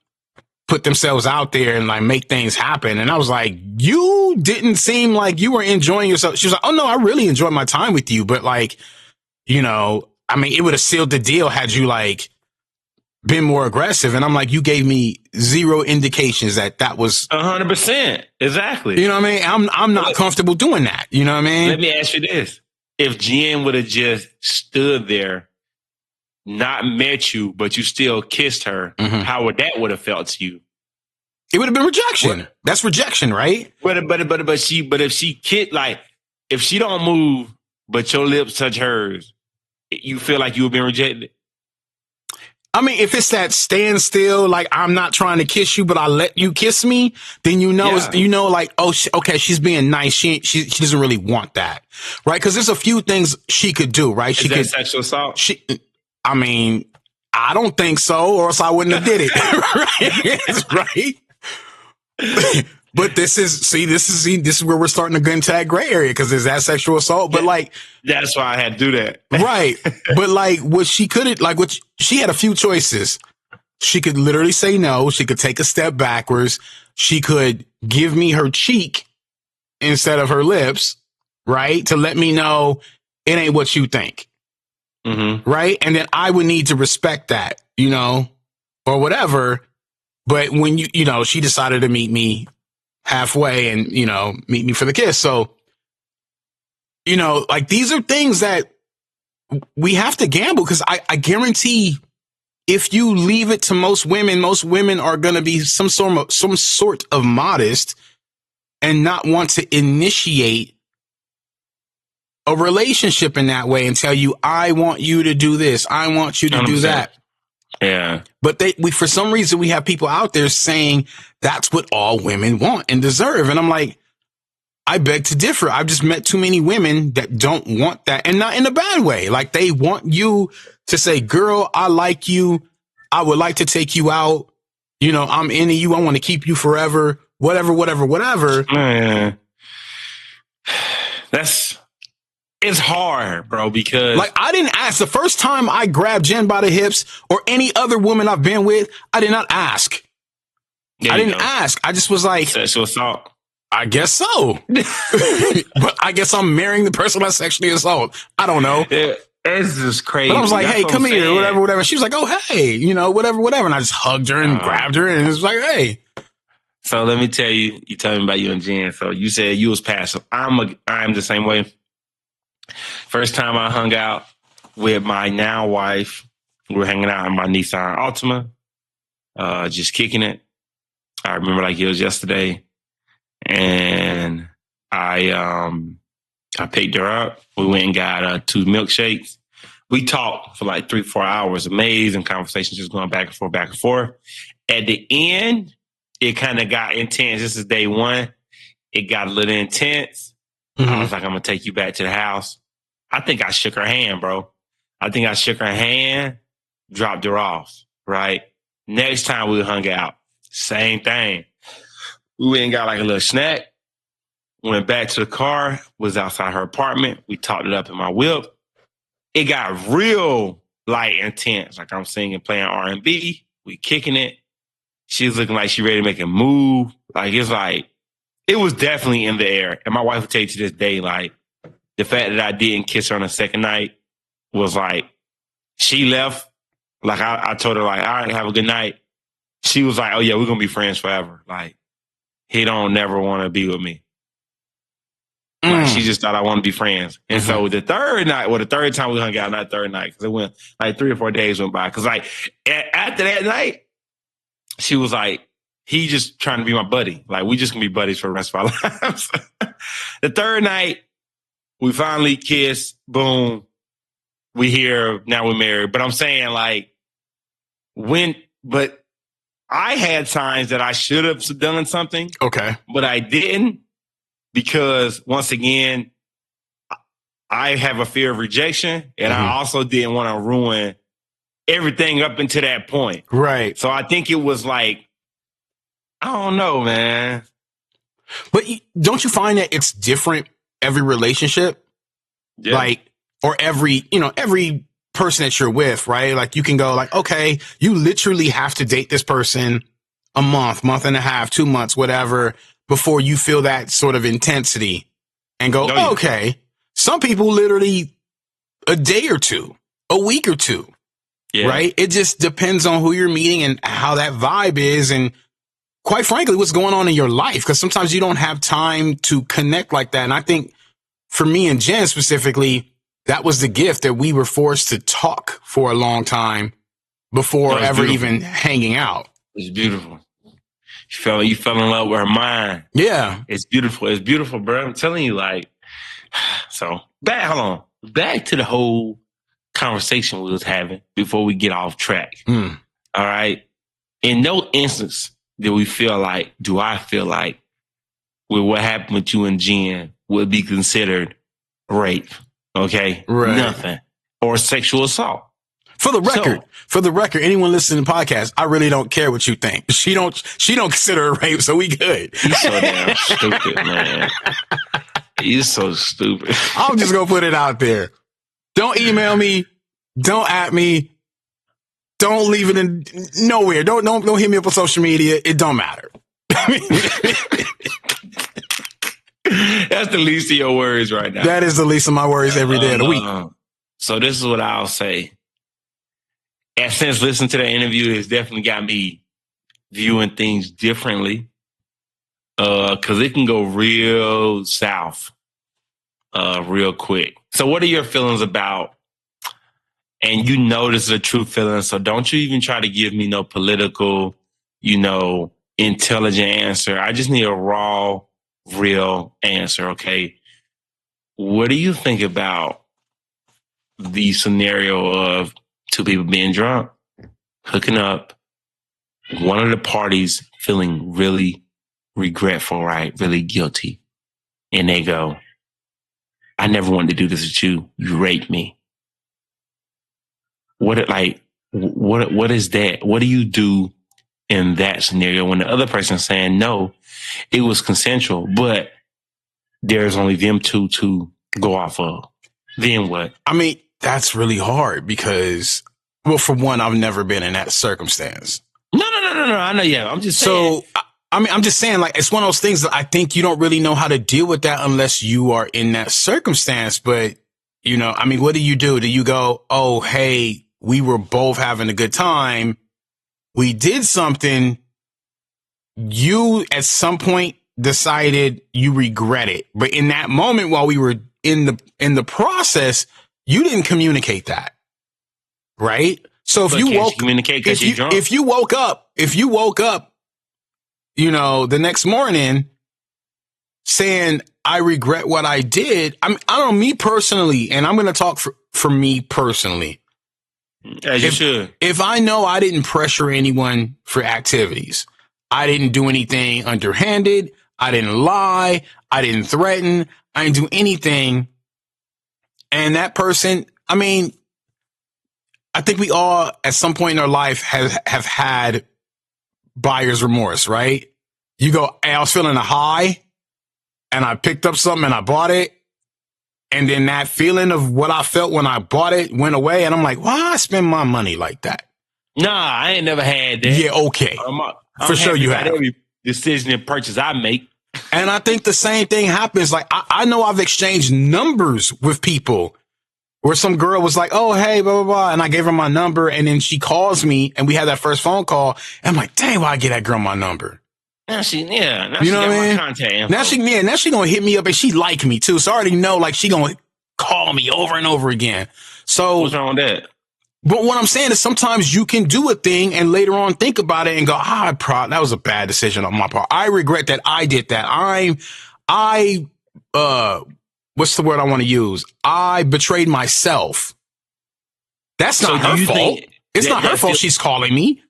put themselves out there and like make things happen. And I was like, you didn't seem like you were enjoying yourself. She was like, oh no, I really enjoyed my time with you. But like, it would have sealed the deal had you like been more aggressive. And I'm like, you gave me zero indications that was 100%. Exactly. You know what I mean? I'm not comfortable doing that. You know what I mean? Let me ask you this. If Jen would have just stood there, not met you, but you still kissed her, how would that would have felt to you? It would have been rejection. That's rejection, right? But if she don't move, but your lips touch hers, you feel like you have been rejected? I mean, if it's that standstill, like I'm not trying to kiss you, but I let you kiss me, then like, oh, okay, she's being nice. She doesn't really want that, right? Because there's a few things she could do, right? Is that sexual assault? I mean, I don't think so, or else I wouldn't have did it, right? But this is where we're starting to get into that gray area because is that sexual assault? But like, that's why I had to do that, right? But like, she had a few choices. She could literally say no. She could take a step backwards. She could give me her cheek instead of her lips, right? To let me know it ain't what you think, right? And then I would need to respect that, or whatever. But when she decided to meet me halfway and, meet me for the kiss. So, like these are things that we have to gamble because I guarantee if you leave it to most women are going to be some sort of modest and not want to initiate a relationship in that way and tell you, I want you to do this. I want you to 100%. Do that. Yeah. But for some reason, we have people out there saying that's what all women want and deserve. And I'm like, I beg to differ. I've just met too many women that don't want that and not in a bad way. Like they want you to say, girl, I like you. I would like to take you out. I'm into you. I want to keep you forever, whatever. Man. It's hard, bro, because like I didn't ask the first time I grabbed Jen by the hips or any other woman I've been with. I did not ask. I didn't ask. I just was like, sexual assault. I guess so. But I guess I'm marrying the person I sexually assault. I don't know. It's just crazy. But I was like, hey, come here, whatever. She was like, oh, hey, whatever. And I just hugged her and grabbed her and it was like, hey. So let me tell you, you told me about you and Jen. So you said you was passive. I'm the same way. First time I hung out with my now wife, we were hanging out in my Nissan Altima, just kicking it. I remember like it was yesterday. And I picked her up. We went and got 2 milkshakes. We talked for like 3-4 hours. Amazing conversation, just going back and forth. At the end, it kind of got intense. This is day 1. It got a little intense. I was like, I'm going to take you back to the house. I think I shook her hand, bro. Dropped her off, right? Next time we hung out, same thing. We went and got like a little snack, went back to the car, was outside her apartment. We talked it up in my whip. It got real like intense. Like I'm singing, playing R&B. We kicking it. She's looking like she ready to make a move. It was definitely in the air. And my wife would tell you to this day, like, the fact that I didn't kiss her on the second night was like, she left. Like, I told her, like, all right, have a good night. She was like, oh, yeah, we're going to be friends forever. Like, he don't never want to be with me. Like, she just thought I want to be friends. And so the third time we hung out, not third night, because it went like 3 or 4 days went by. Because, like, after that night, she was like, he just trying to be my buddy. Like, we just gonna be buddies for the rest of our lives. The third night, we finally kiss. Boom. We here. Now we're married. But I'm saying, like, but I had times that I should have done something. Okay. But I didn't because, once again, I have a fear of rejection. And I also didn't want to ruin everything up until that point. Right. So I think it was like, I don't know, man. But don't you find that it's different every relationship? Yeah. Like, or every person that you're with, right? Like you can go like, okay, you literally have to date this person a month and a half, 2 months, whatever, before you feel that sort of intensity and go, okay. Some people literally a day or two, a week or two, right? It just depends on who you're meeting and how that vibe is. And quite frankly, what's going on in your life? Because sometimes you don't have time to connect like that. And I think for me and Jen specifically, that was the gift that we were forced to talk for a long time before ever even hanging out. It's beautiful. You fell in love with her mind. Yeah. It's beautiful. It's beautiful, bro. I'm telling you, like, so back to the whole conversation we was having before we get off track. Mm. All right. In no instance do I feel like with what happened with you and Jen would be considered rape. Okay. Right. Nothing. Or sexual assault. For the record, anyone listening to the podcast, I really don't care what you think. She don't consider it rape, so we good. He's so damn stupid, man. He's so stupid. I'm just gonna put it out there. Don't email me. Don't at me. Don't leave it in nowhere. Don't hit me up on social media. It don't matter. That's the least of your worries right now. That is the least of my worries every day of the week. So this is what I'll say. And since listening to that interview, it's definitely got me viewing things differently. Cause it can go real south, real quick. So what are your feelings about, and you know this is a true feeling, so don't you even try to give me no political, intelligent answer. I just need a raw, real answer, okay? What do you think about the scenario of two people being drunk, hooking up, one of the parties feeling really regretful, right? Really guilty. And they go, I never wanted to do this with you. You raped me. What is that? What do you do in that scenario when the other person's saying, no, it was consensual, but there's only them two to go off of? Then what? I mean, that's really hard because, well, for one, I've never been in that circumstance. No. I know. Yeah, I'm just saying. So, I'm just saying, like, it's one of those things that I think you don't really know how to deal with that unless you are in that circumstance. But, what do you do? Do you go, oh, hey, we were both having a good time. We did something. You, at some point, decided you regret it. But in that moment, while we were in the process, you didn't communicate that. Right? So if you woke up, the next morning saying, I regret what I did. I don't know, me personally, and I'm going to talk for me personally. As you should. If I know I didn't pressure anyone for activities, I didn't do anything underhanded, I didn't lie, I didn't threaten, I didn't do anything. And that person, I think we all at some point in our life have had buyer's remorse, right? You go, hey, I was feeling a high and I picked up something and I bought it. And then that feeling of what I felt when I bought it went away. And I'm like, why I spend my money like that? Nah, I ain't never had that. Yeah, okay. For sure you have. Every decision and purchase I make. And I think the same thing happens. Like, I know I've exchanged numbers with people where some girl was like, oh, hey, blah, blah, blah. And I gave her my number. And then she calls me and we had that first phone call. And I'm like, dang, why I get that girl my number? Now she you know got what I mean? my contact info. Now she gonna hit me up and she like me too. So I already know, like, she gonna call me over and over again. So what's wrong with that? But what I'm saying is sometimes you can do a thing and later on think about it and go, that was a bad decision on my part. I regret that I did that. What's the word I want to use? I betrayed myself. That's not her fault. It's not her fault she's calling me.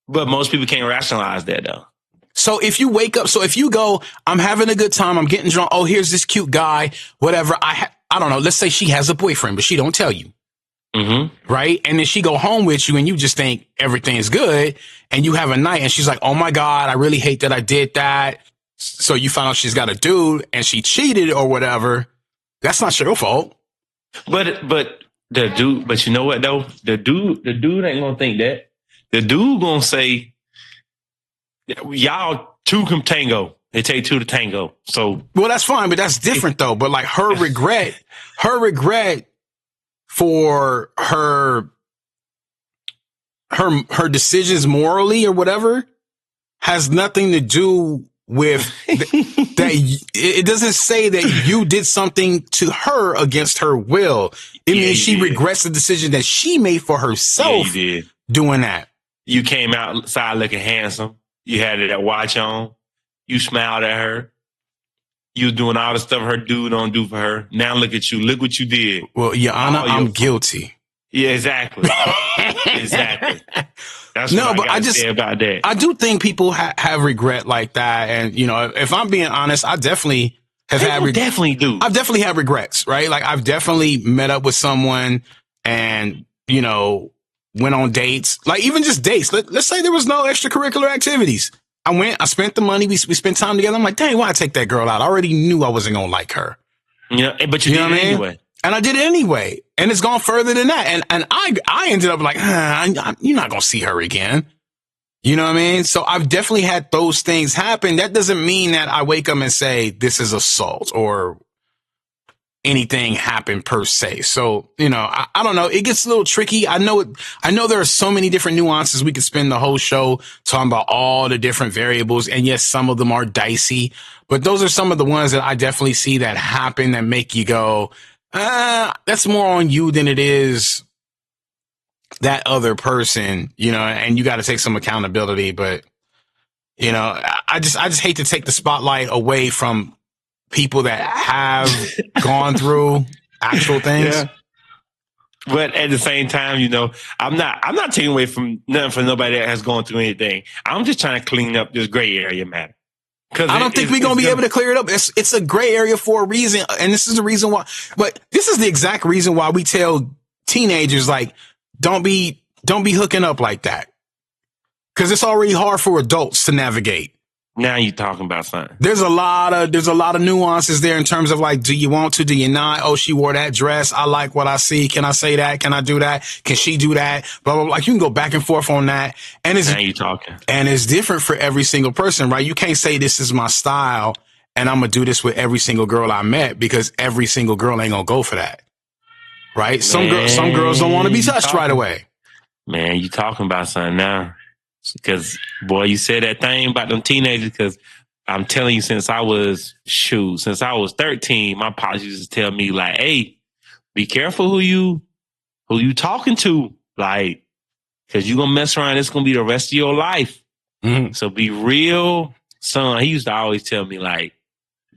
But most people can't rationalize that though. So if you wake up, if you go, I'm having a good time, I'm getting drunk. Oh, here's this cute guy, whatever. I don't know. Let's say she has a boyfriend, but she don't tell you. Mm-hmm. Right. And then she go home with you and you just think everything's good. And you have a night and she's like, oh my God, I really hate that I did that. So you found out she's got a dude and she cheated or whatever. That's not your fault. But the dude, but you know what though? The dude ain't gonna think that. The dude gonna say, y'all two can tango. It take two to tango. So, well, that's fine, but that's different though. But like her regret for her decisions morally or whatever has nothing to do with that. It doesn't say that you did something to her against her will. It means she regrets the decision that she made for herself doing that. You came outside looking handsome. You had that watch on. You smiled at her. You doing all the stuff her dude don't do for her. Now look at you. Look what you did. Well, Your Honor, I'm guilty. Yeah, exactly. Exactly. That's No, what but I just say about that. I do think people have regret like that, and you know, if I'm being honest, I definitely have definitely do. I've definitely had regrets, right? Like I've definitely met up with someone and you know went on dates, like even just dates. Let's say there was no extracurricular activities. I spent the money, we spent time together. I'm like, dang, why I take that girl out? I already knew I wasn't gonna like her. Yeah, but you did it anyway. And I did it anyway. And it's gone further than that. And I ended up like, you're not going to see her again. You know what I mean? So I've definitely had those things happen. That doesn't mean that I wake up and say, this is assault or anything happened per se. So, you know, I don't know. It gets a little tricky. I know there are so many different nuances. We could spend the whole show talking about all the different variables. And yes, some of them are dicey, but those are some of the ones that I definitely see that happen that make you go, that's more on you than it is that other person, you know, and you got to take some accountability. But, you know, I just hate to take the spotlight away from people that have gone through actual things. Yeah. But at the same time, you know, I'm not taking away from nothing for nobody that has gone through anything. I'm just trying to clean up this gray area matter. I don't think we're going to be able to clear it up. It's a gray area for a reason. And this is the reason why, but this is the exact reason why we tell teenagers, like, don't be hooking up like that. Cause it's already hard for adults to navigate. Now you're talking about something. There's a lot of nuances there in terms of like, do you want to, do you not? Oh, she wore that dress. I like what I see. Can I say that? Can I do that? Can she do that? Blah, blah, blah. Like you can go back and forth on that. And now you talking. And it's different for every single person, right? You can't say this is my style and I'm going to do this with every single girl I met because every single girl ain't going to go for that. Right? Man, some girls don't want to be touched right away. Man, you talking about something now. Because, boy, you said that thing about them teenagers, because I'm telling you, since I was 13, my pops used to tell me, like, hey, be careful who you talking to. Like, because you're going to mess around, it's going to be the rest of your life. Mm-hmm. So be real, son. He used to always tell me, like,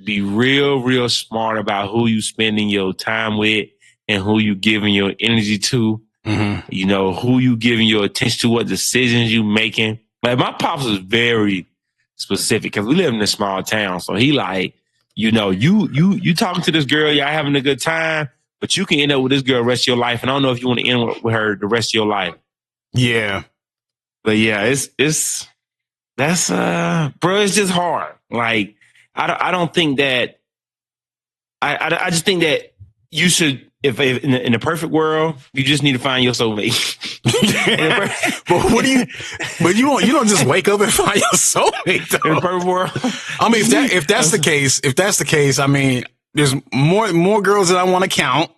be real smart about who you spending your time with and who you giving your energy to. Mm-hmm. You know, who you giving your attention to, what decisions you making. Like my pops was very specific because we live in a small town. So he like, you know, you talking to this girl, y'all having a good time, but you can end up with this girl the rest of your life. And I don't know if you want to end up with her the rest of your life. Yeah. But yeah, bro, it's just hard. Like, I don't think that, I just think that you should, if in the perfect world, you just need to find your soulmate. But you don't just wake up and find your soulmate though. In the perfect world. I mean, if that's the case, I mean, there's more girls that I want to count,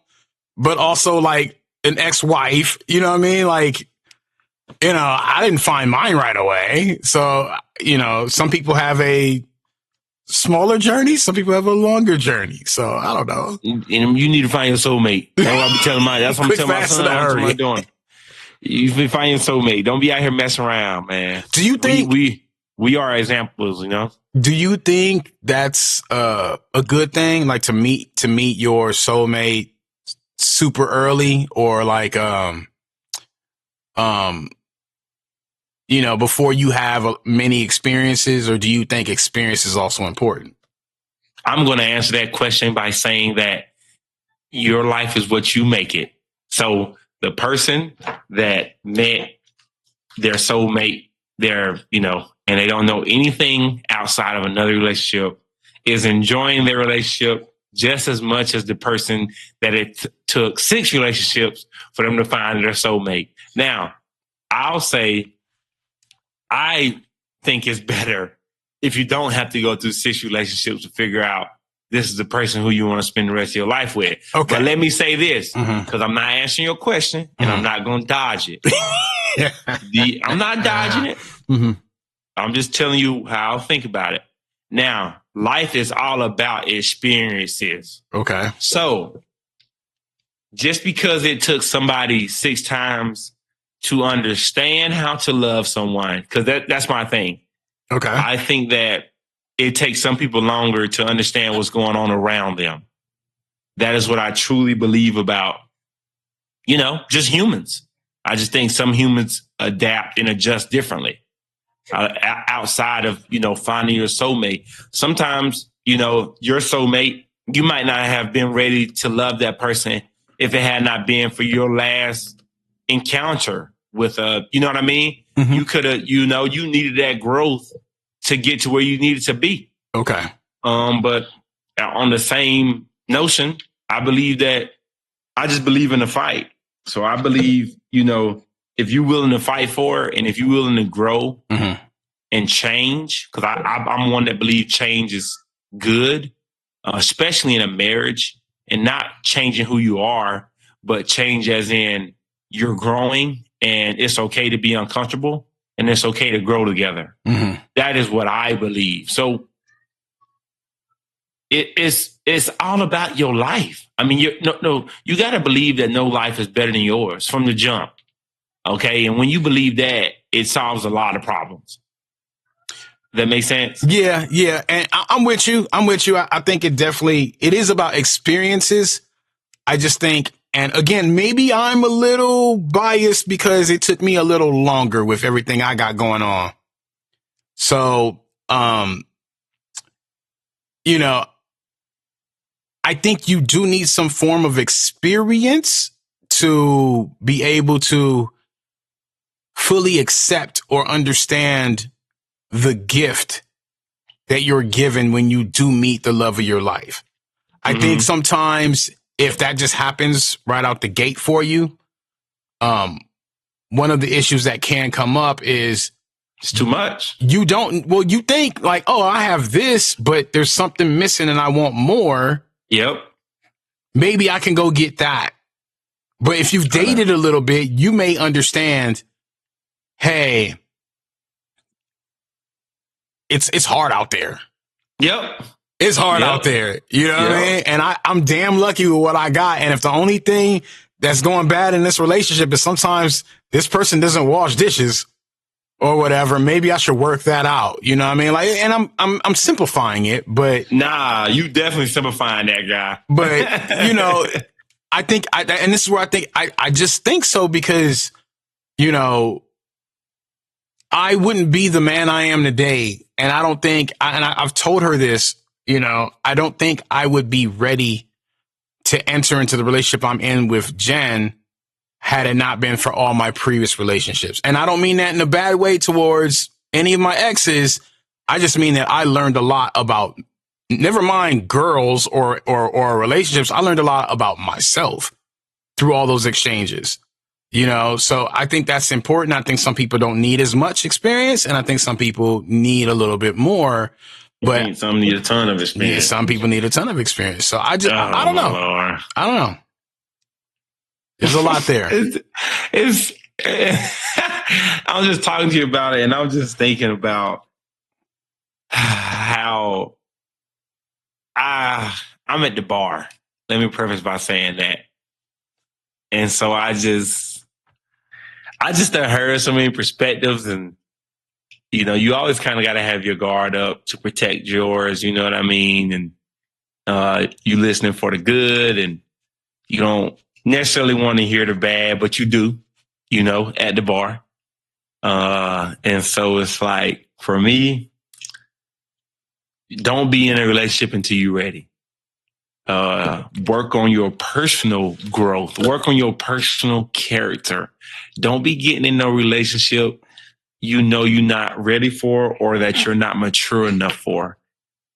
but also like an ex-wife, you know what I mean? Like, you know, I didn't find mine right away. So, you know, some people have a smaller journey. Some people have a longer journey. So I don't know. And you need to find your soulmate. That's what I'm telling my. That's what I'm telling my son. That's what I'm doing. You find your soulmate. Don't be out here messing around, man. Do you think we are examples? You know. Do you think that's a good thing? Like to meet your soulmate super early, or like you know, before you have many experiences, or do you think experience is also important? I'm going to answer that question by saying that your life is what you make it. So the person that met their soulmate, you know, and they don't know anything outside of another relationship, is enjoying their relationship just as much as the person that it took 6 relationships for them to find their soulmate. Now, I'll say, I think it's better if you don't have to go through 6 relationships to figure out this is the person who you want to spend the rest of your life with. Okay. But let me say this, because I'm not answering your question and I'm not going to dodge it. I'm not dodging it. Mm-hmm. I'm just telling you how I think about it. Now, life is all about experiences. Okay. So just because it took somebody 6 times to understand how to love someone, because that's my thing. Okay. I think that it takes some people longer to understand what's going on around them. That is what I truly believe about, just humans. I just think some humans adapt and adjust differently outside of, finding your soulmate. Sometimes, your soulmate, you might not have been ready to love that person if it had not been for your last encounter with you know what I mean? Mm-hmm. You could have, you needed that growth to get to where you needed to be. Okay. But on the same notion, I just believe in the fight. So I believe, if you're willing to fight for it and if you're willing to grow and change, because I'm one that believes change is good, especially in a marriage, and not changing who you are, but change as in you're growing and it's okay to be uncomfortable and it's okay to grow together. Mm-hmm. That is what I believe. So it's all about your life. I mean, you got to believe that no life is better than yours from the jump. Okay. And when you believe that, it solves a lot of problems. That makes sense? Yeah. Yeah. And I'm with you. I think it is about experiences. I just think, and again, maybe I'm a little biased because it took me a little longer with everything I got going on. So, I think you do need some form of experience to be able to fully accept or understand the gift that you're given when you do meet the love of your life. I think sometimes if that just happens right out the gate for you, one of the issues that can come up is it's too much. You think like, oh, I have this, but there's something missing and I want more. Yep. Maybe I can go get that. But if you've dated a little bit, you may understand, hey, it's hard out there. Yep. It's hard out there. You know what I mean? And I'm damn lucky with what I got. And if the only thing that's going bad in this relationship is sometimes this person doesn't wash dishes or whatever, maybe I should work that out. You know what I mean? Like, and I'm simplifying it, but nah, you definitely simplifying that guy. But I think and this is where I think I just think so because, I wouldn't be the man I am today. And I don't think, I've told her this, I don't think I would be ready to enter into the relationship I'm in with Jen had it not been for all my previous relationships. And I don't mean that in a bad way towards any of my exes. I just mean that I learned a lot about, never mind girls or relationships. I learned a lot about myself through all those exchanges, so I think that's important. I think some people don't need as much experience and I think some people need a little bit more. But some need a ton of experience. Yeah, some people need a ton of experience. So I don't know. Lord. I don't know. There's a lot there. I was just talking to you about it and I was just thinking about how I'm at the bar. Let me preface by saying that. And so I just heard so many perspectives and, you always kind of got to have your guard up to protect yours. You know what I mean? And you listening for the good and you don't necessarily want to hear the bad, but you do, at the bar. And so it's like, for me, don't be in a relationship until you're ready. Work on your personal growth. Work on your personal character. Don't be getting in no relationship you're not ready for or that you're not mature enough for.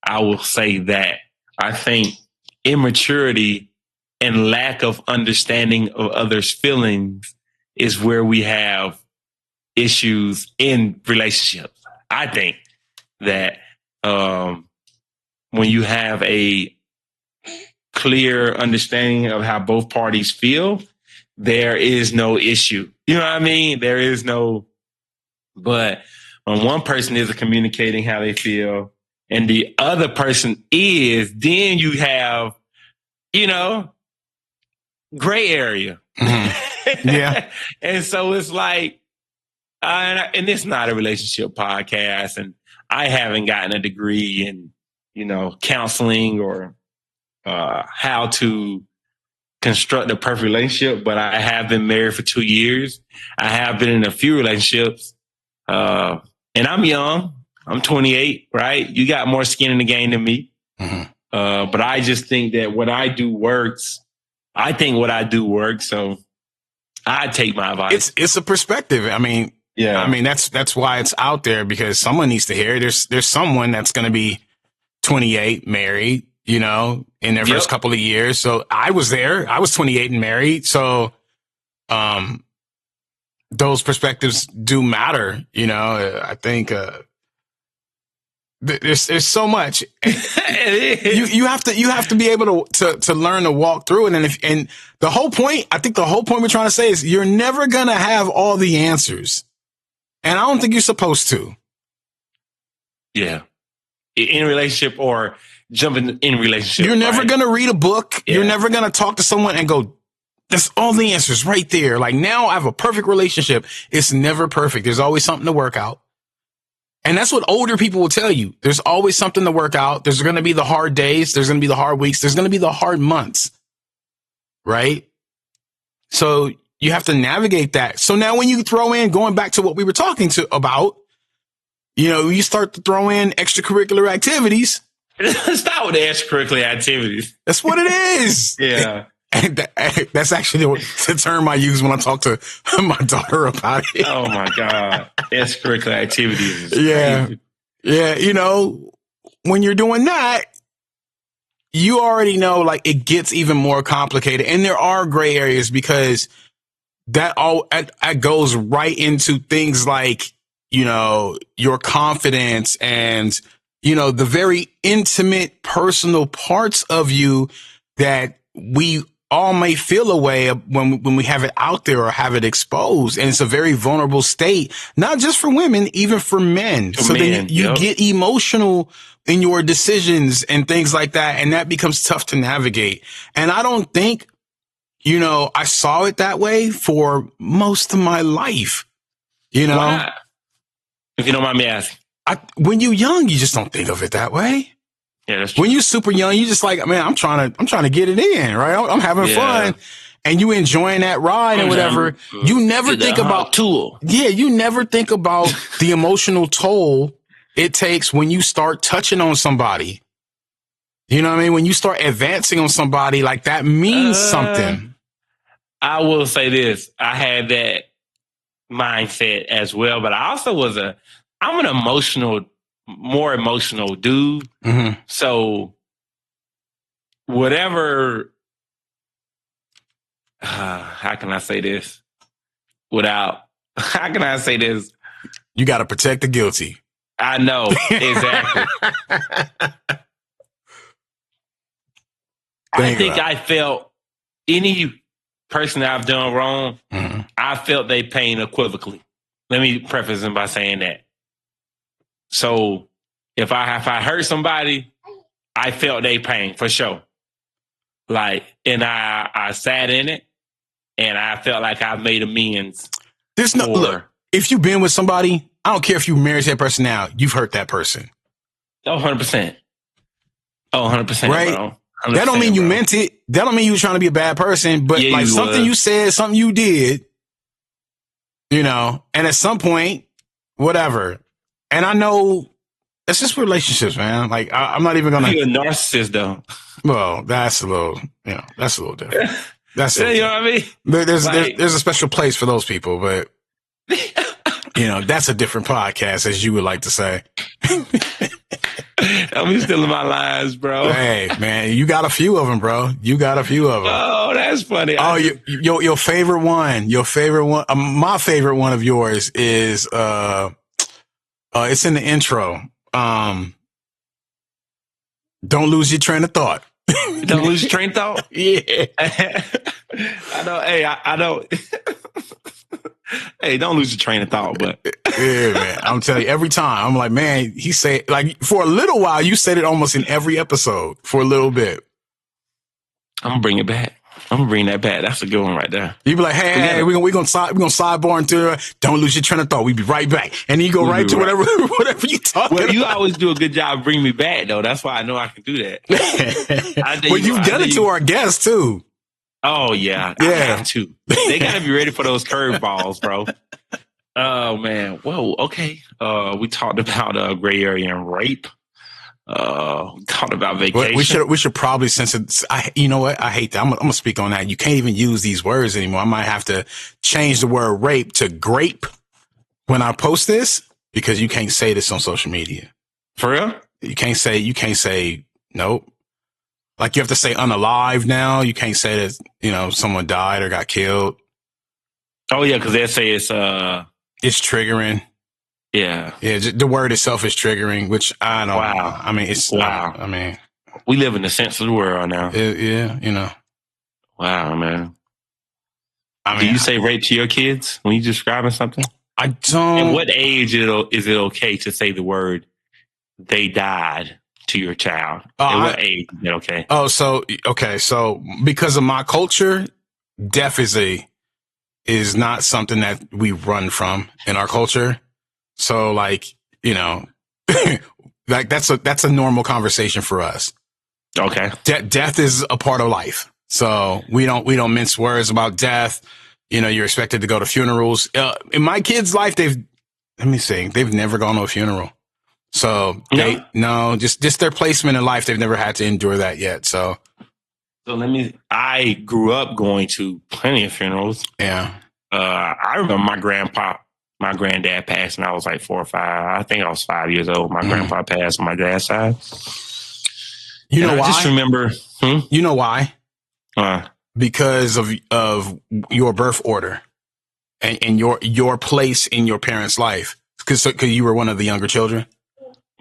I will say that. I think immaturity and lack of understanding of others' feelings is where we have issues in relationships. I think that when you have a clear understanding of how both parties feel, there is no issue. You know what I mean? There is no, but when one person isn't communicating how they feel and the other person is, then you have, gray area. Mm-hmm. Yeah. And so it's like, and it's not a relationship podcast. And I haven't gotten a degree in, counseling or how to construct a perfect relationship, but I have been married for 2 years. I have been in a few relationships, and I'm young. I'm 28, right? You got more skin in the game than me. Mm-hmm. But I just think that what I do works. I think what I do works. So I take my advice. It's a perspective. I mean, that's why it's out there, because someone needs to hear it. There's someone that's going to be 28, married, in their first couple of years. So I was there. I was 28 and married. So, those perspectives do matter. I think, there's so much. you have to be able to learn to walk through it. And the whole point we're trying to say is you're never going to have all the answers. And I don't think you're supposed to. Yeah. In a relationship or jumping in relationship. You're never going to read a book. Yeah. You're never going to talk to someone and go, that's all the answers right there. Like, now I have a perfect relationship. It's never perfect. There's always something to work out. And that's what older people will tell you. There's always something to work out. There's going to be the hard days. There's going to be the hard weeks. There's going to be the hard months. Right? So you have to navigate that. So now when you throw in, going back to what we were talking about, you start to throw in extracurricular activities. Stop with the extracurricular activities. That's what it is. Yeah. And that's actually the term I use when I talk to my daughter about it. Oh my God. Extracurricular activities. Yeah. Crazy. Yeah. When you're doing that, you already know, like, it gets even more complicated. And there are gray areas, because that goes right into things like, your confidence and, the very intimate personal parts of you that we all may feel a way when we have it out there or have it exposed. And it's a very vulnerable state, not just for women, even for men. Then you get emotional in your decisions and things like that. And that becomes tough to navigate. And I don't think, I saw it that way for most of my life, Why? If you don't mind me asking. When you're young, you just don't think of it that way. Yeah, that's true. When you're super young, you just like, man, I'm trying to get it in, right? I'm having fun, and you enjoying that ride and whatever. You never think about tool. Yeah, you never think about the emotional toll it takes when you start touching on somebody. You know what I mean? When you start advancing on somebody, like, that means something. I will say this: I had that mindset as well, but I also I'm an more emotional dude. Mm-hmm. So whatever, how can I say this? You got to protect the guilty. I know, exactly. I think I felt any person that I've done wrong, mm-hmm. I felt they pain equivocally. Let me preface them by saying that. So if I hurt somebody, I felt they pain for sure. Like, and I sat in it, and I felt like I made amends. Look, if you've been with somebody, I don't care if you married that person now, you've hurt that person. 100%. 100%. Right? Bro. That don't mean you meant it. That don't mean you were trying to be a bad person, but like something you said, something you did, and at some point, whatever. And I know it's just relationships, man. Like, I'm not even gonna. You're a narcissist, though. Well, that's a little different. That's you know what I mean. There's a special place for those people, but that's a different podcast, as you would like to say. I'm stealing my lines, bro. Hey, man, you got a few of them, bro. Oh, that's funny. Oh, your favorite one. My favorite one of yours is it's in the intro. Don't lose your train of thought. Don't lose your train of thought? Yeah. I know. Hey, I know. Hey, don't lose your train of thought, but yeah, man. I'm telling you, every time I'm like, man, he said, like, for a little while, you said it almost in every episode for a little bit. I'm gonna bring it back. I'm gonna bring that back. That's a good one right there. You be like, hey, we're gonna sidebar into don't lose your train of thought. We be right back, and then you go right to whatever you talking. Well, you about. always do a good job of bringing me back though. That's why I know I can do that. But you've done it to our guests too. Oh yeah, I have to. They gotta be ready for those curveballs, bro. Oh man, whoa, okay. We talked about gray area and rape. Talked about vacation. We should probably, since it's, you know what? I hate that. I'm gonna speak on that. You can't even use these words anymore. I might have to change the word rape to grape when I post this, because you can't say this on social media. For real? You can't say nope. Like you have to say unalive now. You can't say that, someone died or got killed. Oh yeah, because they say it's triggering. Yeah. Yeah. The word itself is triggering, which I don't. Wow. I mean, it's wow. I mean, we live in the sensitive world now. Yeah. Wow, man. Do you say rape to your kids when you're describing something? I don't. At what age is it okay to say the word "they died" to your child? At what age is that okay? Oh, so because of my culture, death is not something that we run from in our culture. So like, like that's a normal conversation for us. Okay. Death is a part of life. So we don't mince words about death. You're expected to go to funerals. In my kids' life, they've never gone to a funeral. So just their placement in life. They've never had to endure that yet. So I grew up going to plenty of funerals. Yeah. I remember my granddad passed when I was like 4 or 5. I think I was 5 years old. My grandpa passed on my dad's side. You know why? I just remember. You know why? Because of your birth order and your place in your parents' life. Because you were one of the younger children.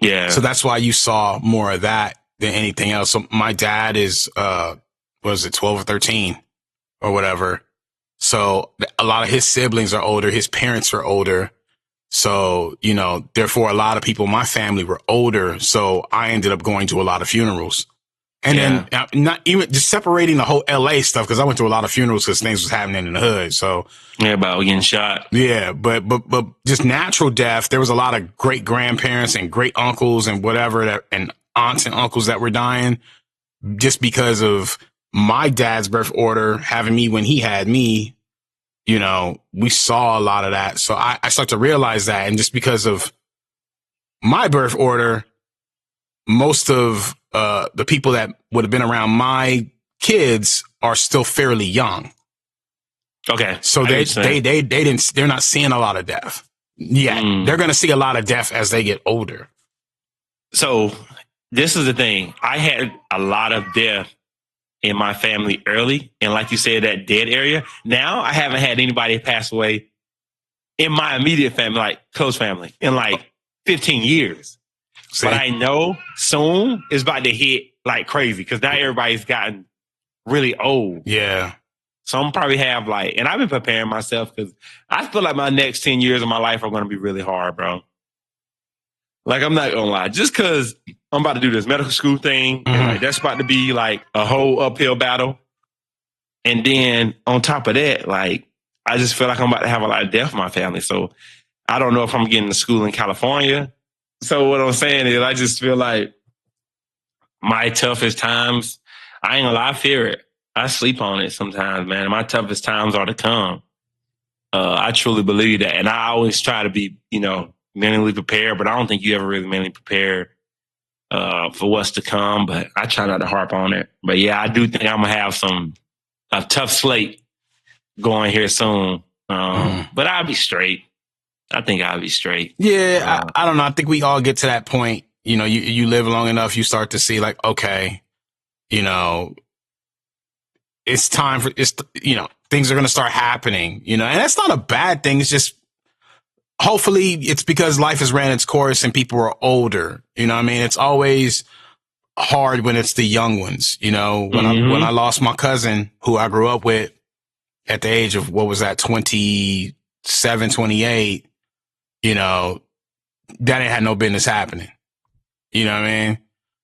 Yeah. So that's why you saw more of that than anything else. So my dad is, 12 or 13 or whatever. So a lot of his siblings are older. His parents are older. So, therefore a lot of people in my family were older. So I ended up going to a lot of funerals. And then not even just separating the whole LA stuff, because I went to a lot of funerals because things was happening in the hood. So about getting shot. Yeah, but just natural death. There was a lot of great grandparents and great uncles and whatever and aunts and uncles that were dying just because of my dad's birth order having me when he had me. We saw a lot of that. So I start to realize that, and just because of my birth order, most of the people that would have been around my kids are still fairly young. Okay. So they're not seeing a lot of death yet. They're going to see a lot of death as they get older. So this is the thing. I had a lot of death in my family early. And like you said, that dead area. Now I haven't had anybody pass away in my immediate family, like close family, in like 15 years. See? But I know soon it's about to hit like crazy because now everybody's gotten really old. Yeah. So I'm probably have and I've been preparing myself because I feel like my next 10 years of my life are going to be really hard, bro. Like, I'm not going to lie. Just because I'm about to do this medical school thing, and that's about to be like a whole uphill battle. And then on top of that, I just feel like I'm about to have a lot of death in my family. So I don't know if I'm getting to school in California. So what I'm saying is I just feel like my toughest times, I ain't gonna lie, I fear it. I sleep on it sometimes, man. My toughest times are to come. I truly believe that. And I always try to be, mentally prepared, but I don't think you ever really mentally prepare for what's to come. But I try not to harp on it. But yeah, I do think I'm gonna have a tough slate going here soon. But I'll be straight. I think I'll be straight. Yeah, I don't know. I think we all get to that point. You live long enough, you start to see okay, it's time for things are going to start happening, and that's not a bad thing. It's just, hopefully it's because life has ran its course and people are older. I mean, it's always hard when it's the young ones, when I lost my cousin who I grew up with at the age of, 27, 28, that ain't had no business happening. You know what I mean?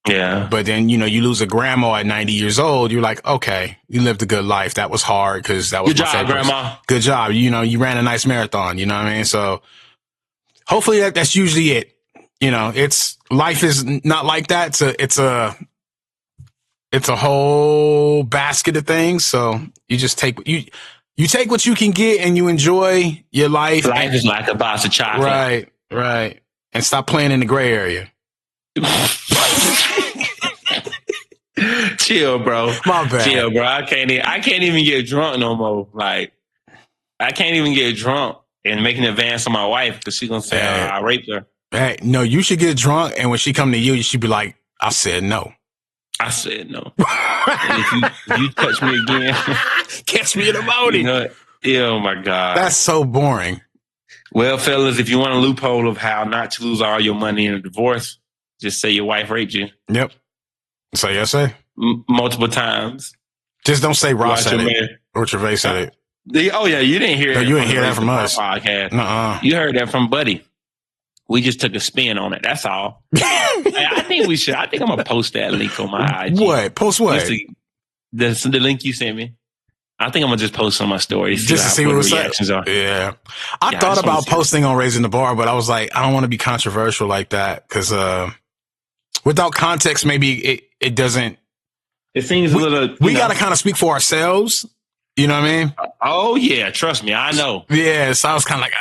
Yeah. But then, you know, you lose a grandma at 90 years old. You're like, okay, you lived a good life. That was hard because that was Good my job, favorite. Grandma. Good job. You know, you ran a nice marathon. You know what I mean? So hopefully that's usually it. You know, life is not like that. It's a whole basket of things. So you just you take what you can get and you enjoy your life. Life is like a box of chocolate. Right. And stop playing in the gray area. Chill, bro. My bad. Chill, bro. I can't even get drunk no more. Like, I can't even get drunk and make an advance on my wife because she's gonna say I raped her. Hey, no, you should get drunk, and when she come to you, you should be like, "I said no." I said no. if you touch me again, catch me in the morning. You know, oh my God, that's so boring. Well, fellas, if you want a loophole of how not to lose all your money in a divorce, just say your wife raped you. Yep. So yes, sir. Multiple times. Just don't say Ross said it or Gervais said it. Oh yeah, you didn't hear. No, you didn't hear that from us. Podcast. Nuh-uh. You heard that from Buddy. We just took a spin on it. That's all. I think we should. I think I'm gonna post that link on my IG. What? Post what? The link you sent me. I think I'm gonna just post on my story just to see what the reactions are. Yeah, I thought about posting on Raising the Bar, but I was like, I don't want to be controversial like that because without context, maybe it doesn't. It seems a little. We got to kind of speak for ourselves. You know what I mean? Oh yeah, trust me, I know. Yeah, so I was kind of like,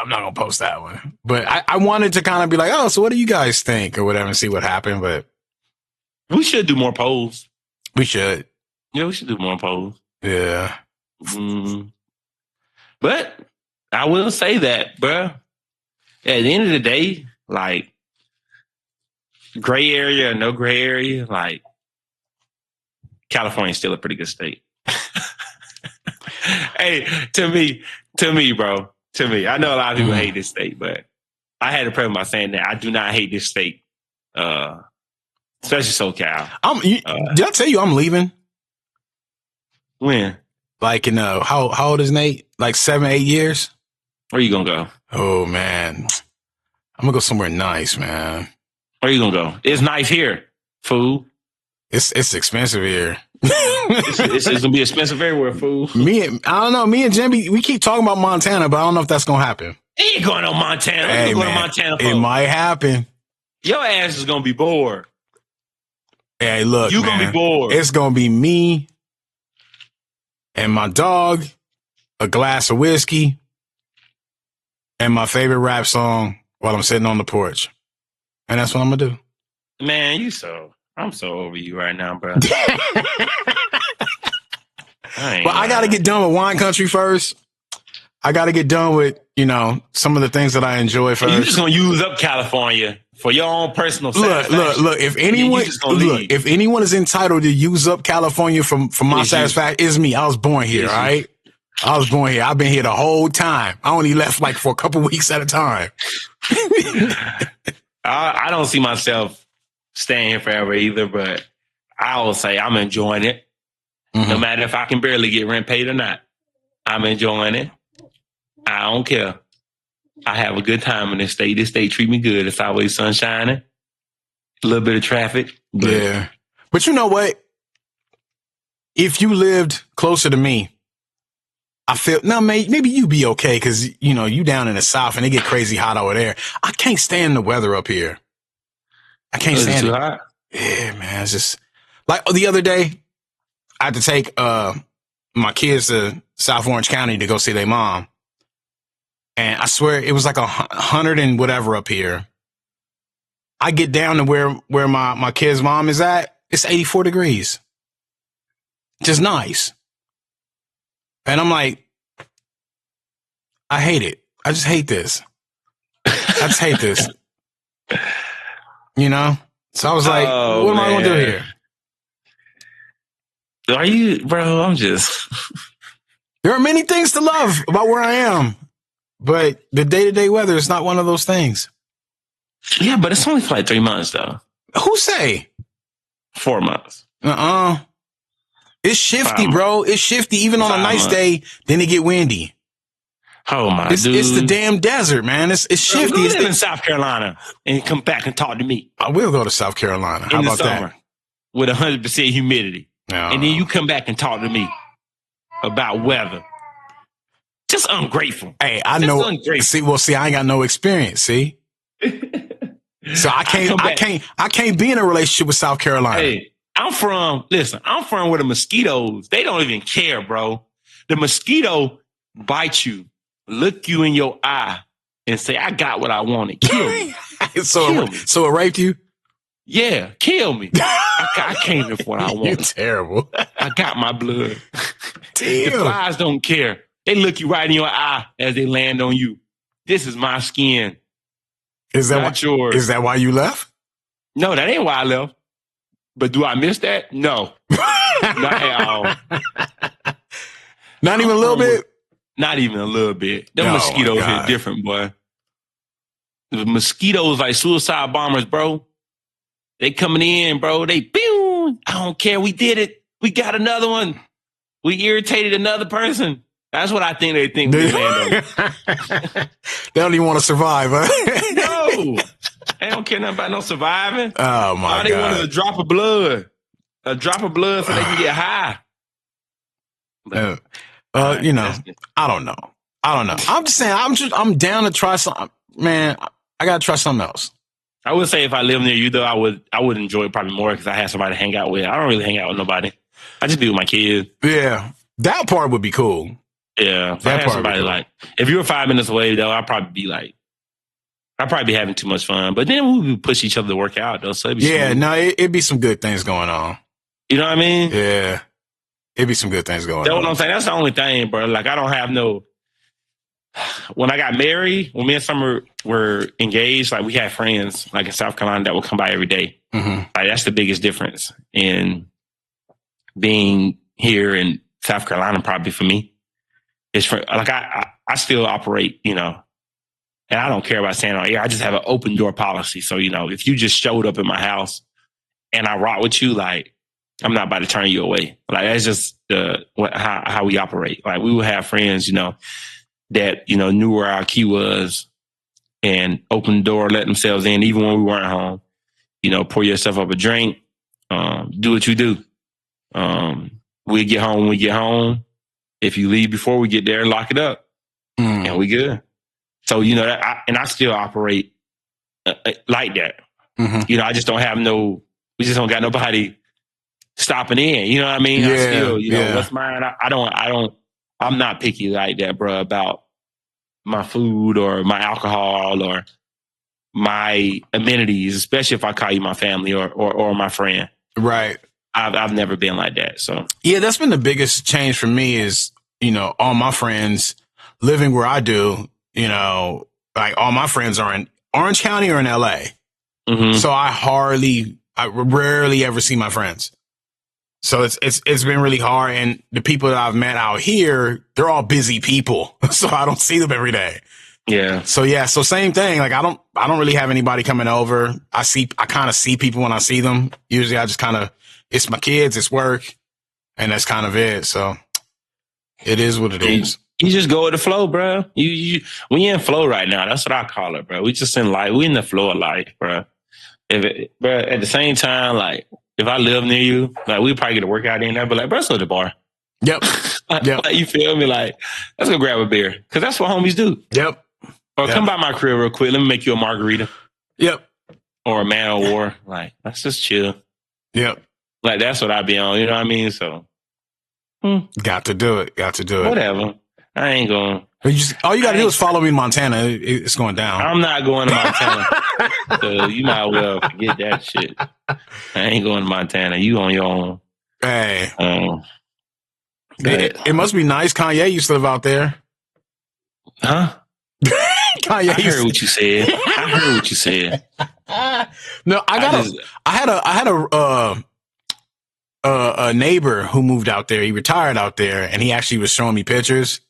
I'm not gonna post that one, but I wanted to kind of be like, oh, so what do you guys think or whatever, and see what happened. But we should do more polls. We should. Yeah, we should do more polls. Yeah. But I will say that, bro. At the end of the day, like gray area or no gray area, like California is still a pretty good state. Hey, to me, bro. To me, I know a lot of people hate this state, but I had a problem by saying that I do not hate this state, especially SoCal. Did I tell you I'm leaving? When? Like in how old is Nate? Like 7-8 years. Where you gonna go? Oh man, I'm gonna go somewhere nice, man. Where you gonna go? It's nice here, fool. It's expensive here. it's gonna be expensive everywhere, fool. I don't know. Me and Jimmy, we keep talking about Montana, but I don't know if that's gonna happen. You ain't going to Montana. Hey, going to Montana, it might happen. Your ass is gonna be bored. Hey, look, you gonna be bored. It's gonna be me and my dog, a glass of whiskey, and my favorite rap song while I'm sitting on the porch. And that's what I'm gonna do. Man, I'm so over you right now, bro. I got to get done with wine country first. I got to get done with, some of the things that I enjoy first. You just going to use up California for your own personal satisfaction. Look, if anyone is entitled to use up California for my satisfaction, it's me. I was born here, all right? I was born here. I've been here the whole time. I only left like for a couple weeks at a time. I don't see myself staying here forever either, but I will say I'm enjoying it. No matter if I can barely get rent paid or not, I'm enjoying it. I don't care. I have a good time in this state. This state treat me good. It's always sun shining. A little bit of traffic. Yeah. But you know what? If you lived closer to me, I feel, maybe you be okay because, you down in the South and it get crazy hot over there. I can't stand the weather up here. I can't stand it. Hot? Yeah, man. It's just like the other day, I had to take my kids to South Orange County to go see their mom. And I swear it was like 100 and whatever up here. I get down to where my kid's mom is at. It's 84 degrees. Just nice. And I'm like, I hate it. I just hate this. I just hate this. So I was like, what am I going to do here? Are you, bro? I'm just. There are many things to love about where I am, but the day-to-day weather is not one of those things. Yeah, but it's only for like 3 months, though. Who say? 4 months. It's shifty, bro. It's shifty. Even on a nice day, then it get windy. Oh my It's dude. the damn desert, man. It's shifty. Go live in South Carolina and come back and talk to me. I will go to South Carolina. How in the about summer that? with 100% humidity. And then you come back and talk to me about weather. Just ungrateful. Hey, I know. See, I ain't got no experience. See, so I can't be in a relationship with South Carolina. Hey, I'm from where the mosquitoes, they don't even care, bro. The mosquito bites you, look you in your eye, and say, "I got what I wanted. Kill me." So it raped you? Yeah, kill me. I came here for what I want. You're terrible. I got my blood. Damn. The flies don't care. They look you right in your eye as they land on you. This is my skin. Is that not yours? Is that why you left? No, that ain't why I left. But do I miss that? No. Not at all. Not even a little bit? Not even a little bit. Them mosquitoes hit different, boy. The mosquitoes like suicide bombers, bro. They coming in, bro. They, pew! I don't care. We did it. We got another one. We irritated another person. That's what I think they think we land on. They don't even want to survive, huh? No. They don't care nothing about no surviving. Oh, my God. All they want is a drop of blood. A drop of blood so they can get high. I don't know. I'm just saying, I'm down to try something. Man, I got to try something else. I would say if I lived near you, though, I would enjoy it probably more because I had somebody to hang out with. I don't really hang out with nobody. I just be with my kids. Yeah. That part would be cool. Yeah. If I had somebody like, if you were 5 minutes away, though, I'd probably be having too much fun. But then we would push each other to work out, though. So it'd be it'd be some good things going on. You know what I mean? Yeah. It'd be some good things going on. That's what I'm saying. That's the only thing, bro. Like, I don't have no... When I got married, when me and Summer were engaged, like, we had friends, like, in South Carolina that would come by every day. Mm-hmm. Like, that's the biggest difference in being here in South Carolina, probably for me. It's for, like, I still operate, you know, and I don't care about saying on air. I just have an open door policy. So, you know, if you just showed up at my house and I rock with you, like, I'm not about to turn you away. Like, that's just how we operate. Like, we would have friends, you know, that, you know, knew where our key was and opened the door, let themselves in, even when we weren't home. You know, pour yourself up a drink, do what you do. We get home when we get home. If you leave before we get there, lock it up, and we good. So, you know, I still operate like that. Mm-hmm. You know, I just don't have we just don't got nobody stopping in. You know what I mean? Yeah, I still, you know, what's mine? I'm not picky like that, bro, about my food or my alcohol or my amenities, especially if I call you my family or my friend. Right. I've never been like that. So yeah, that's been the biggest change for me is, you know, all my friends living where I do, you know, like all my friends are in Orange County or in LA. Mm-hmm. So I rarely ever see my friends. So it's been really hard. And the people that I've met out here, they're all busy people. So I don't see them every day. Yeah. So same thing. Like I don't really have anybody coming over. I kind of see people when I see them. Usually I just it's my kids, it's work, and that's kind of it. So it is what it is. You just go with the flow, bro. We in flow right now. That's what I call it, bro. We just in life. We in the flow of life, bro. Bro, at the same time, like, if I live near you, like, we'd probably get a workout in there, but like, bro, let's go to the bar. Yep. Like, you feel me? Like, let's go grab a beer. Because that's what homies do. Yep. Or come by my crib real quick. Let me make you a margarita. Yep. Or a man of war. Like, let's just chill. Yep. Like, that's what I be on. You know what I mean? So. Got to do it. Whatever. I ain't going. All you got to do is follow me in Montana. It's going down. I'm not going to Montana. So you might well forget that shit. I ain't going to Montana. You on your own. Hey. It must be nice. Kanye used to live out there. Huh? Kanye I heard what you said. No, I had a neighbor who moved out there. He retired out there, and he actually was showing me pictures.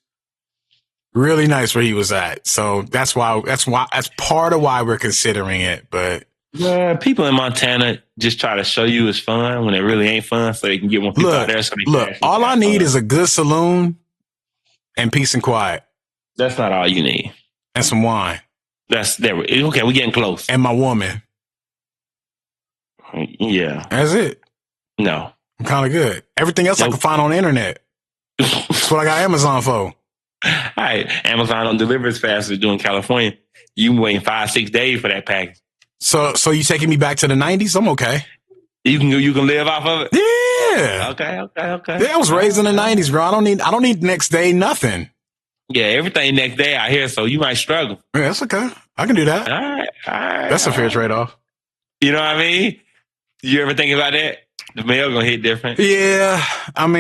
Really nice where he was at. So that's part of why we're considering it. But yeah, people in Montana just try to show you it's fun when it really ain't fun, so they can get more people out there. So all I need is a good saloon and peace and quiet. That's not all you need. And some wine. That's there. Okay, we're getting close. And my woman. Yeah. That's it. No. I'm kind of good. Everything else I can find on the internet. That's what I got Amazon for. All right. Amazon don't deliver as fast as they do in California. You waiting 5-6 days for that package. So you taking me back to the 90s? I'm okay. You can live off of it? Yeah. Okay. Yeah, I was raised in the 90s, bro. I don't need next day nothing. Yeah, everything next day out here, so you might struggle. Yeah, that's okay. I can do that. All right. That's a fair trade-off. You know what I mean? You ever think about that? The mail gonna hit different. Yeah, I'm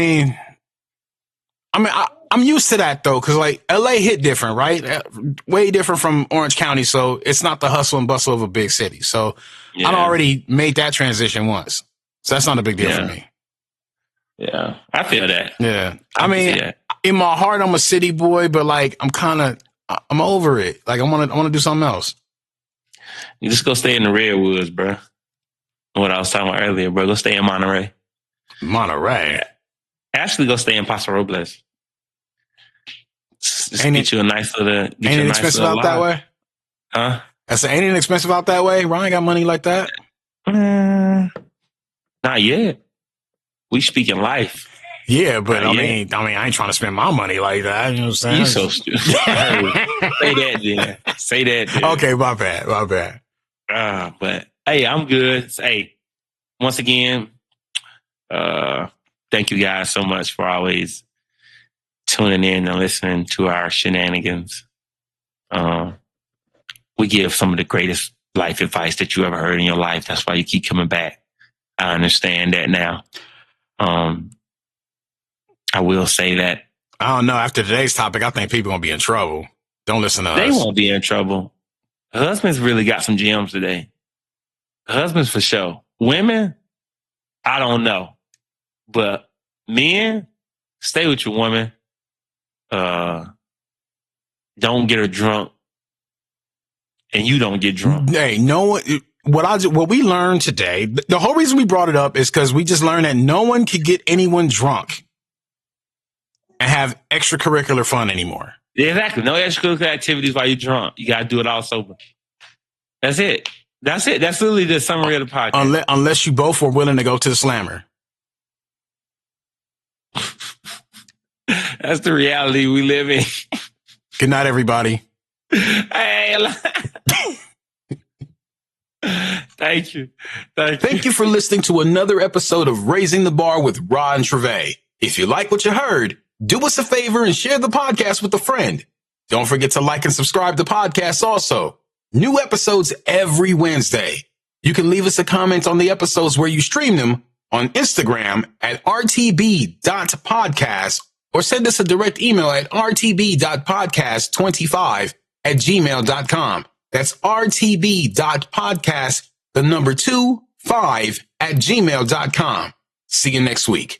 used to that though, because like LA hit different, right? Way different from Orange County, so it's not the hustle and bustle of a big city. So I'd already made that transition once, so that's not a big deal for me. Yeah, I feel that. Yeah, I mean, in my heart, I'm a city boy, but like I'm over it. Like I want to do something else. You just go stay in the redwoods, bro. What I was talking about earlier, bro. Go stay in Monterey. Monterey. Actually, go stay in Paso Robles. Just get you a nice little. Ain't it expensive out that way? Huh? I said, ain't it expensive out that way? Ryan got money like that? Not yet. We speaking life. Yeah, but I mean, I ain't trying to spend my money like that. You know what I'm saying? You so stupid. Say that, then. Say that, then. Okay, my bad. But hey, I'm good. Hey, once again, thank you guys so much for always tuning in and listening to our shenanigans. We give some of the greatest life advice that you ever heard in your life. That's why you keep coming back. I understand that now. I will say that. I don't know. After today's topic, I think people gonna be in trouble. Don't listen to us. They won't be in trouble. Husbands really got some gems today. Husbands for sure. Women, I don't know. But men, stay with your woman. Don't get her drunk. And you don't get drunk. Hey, no one. What we learned today, the whole reason we brought it up is because we just learned that no one could get anyone drunk and have extracurricular fun anymore. Yeah, exactly. No extracurricular activities while you're drunk. You got to do it all sober. That's it. That's literally the summary of the podcast. Unless you both were willing to go to the slammer. That's the reality we live in. Good night, everybody. Hey, thank you. Thank you for listening to another episode of Raising the Bar with Rod and Treve. If you like what you heard, do us a favor and share the podcast with a friend. Don't forget to like and subscribe to podcasts also. New episodes every Wednesday. You can leave us a comment on the episodes where you stream them on Instagram at rtb.podcast or send us a direct email at rtb.podcast25@gmail.com. That's rtb.podcast, 25 @gmail.com. See you next week.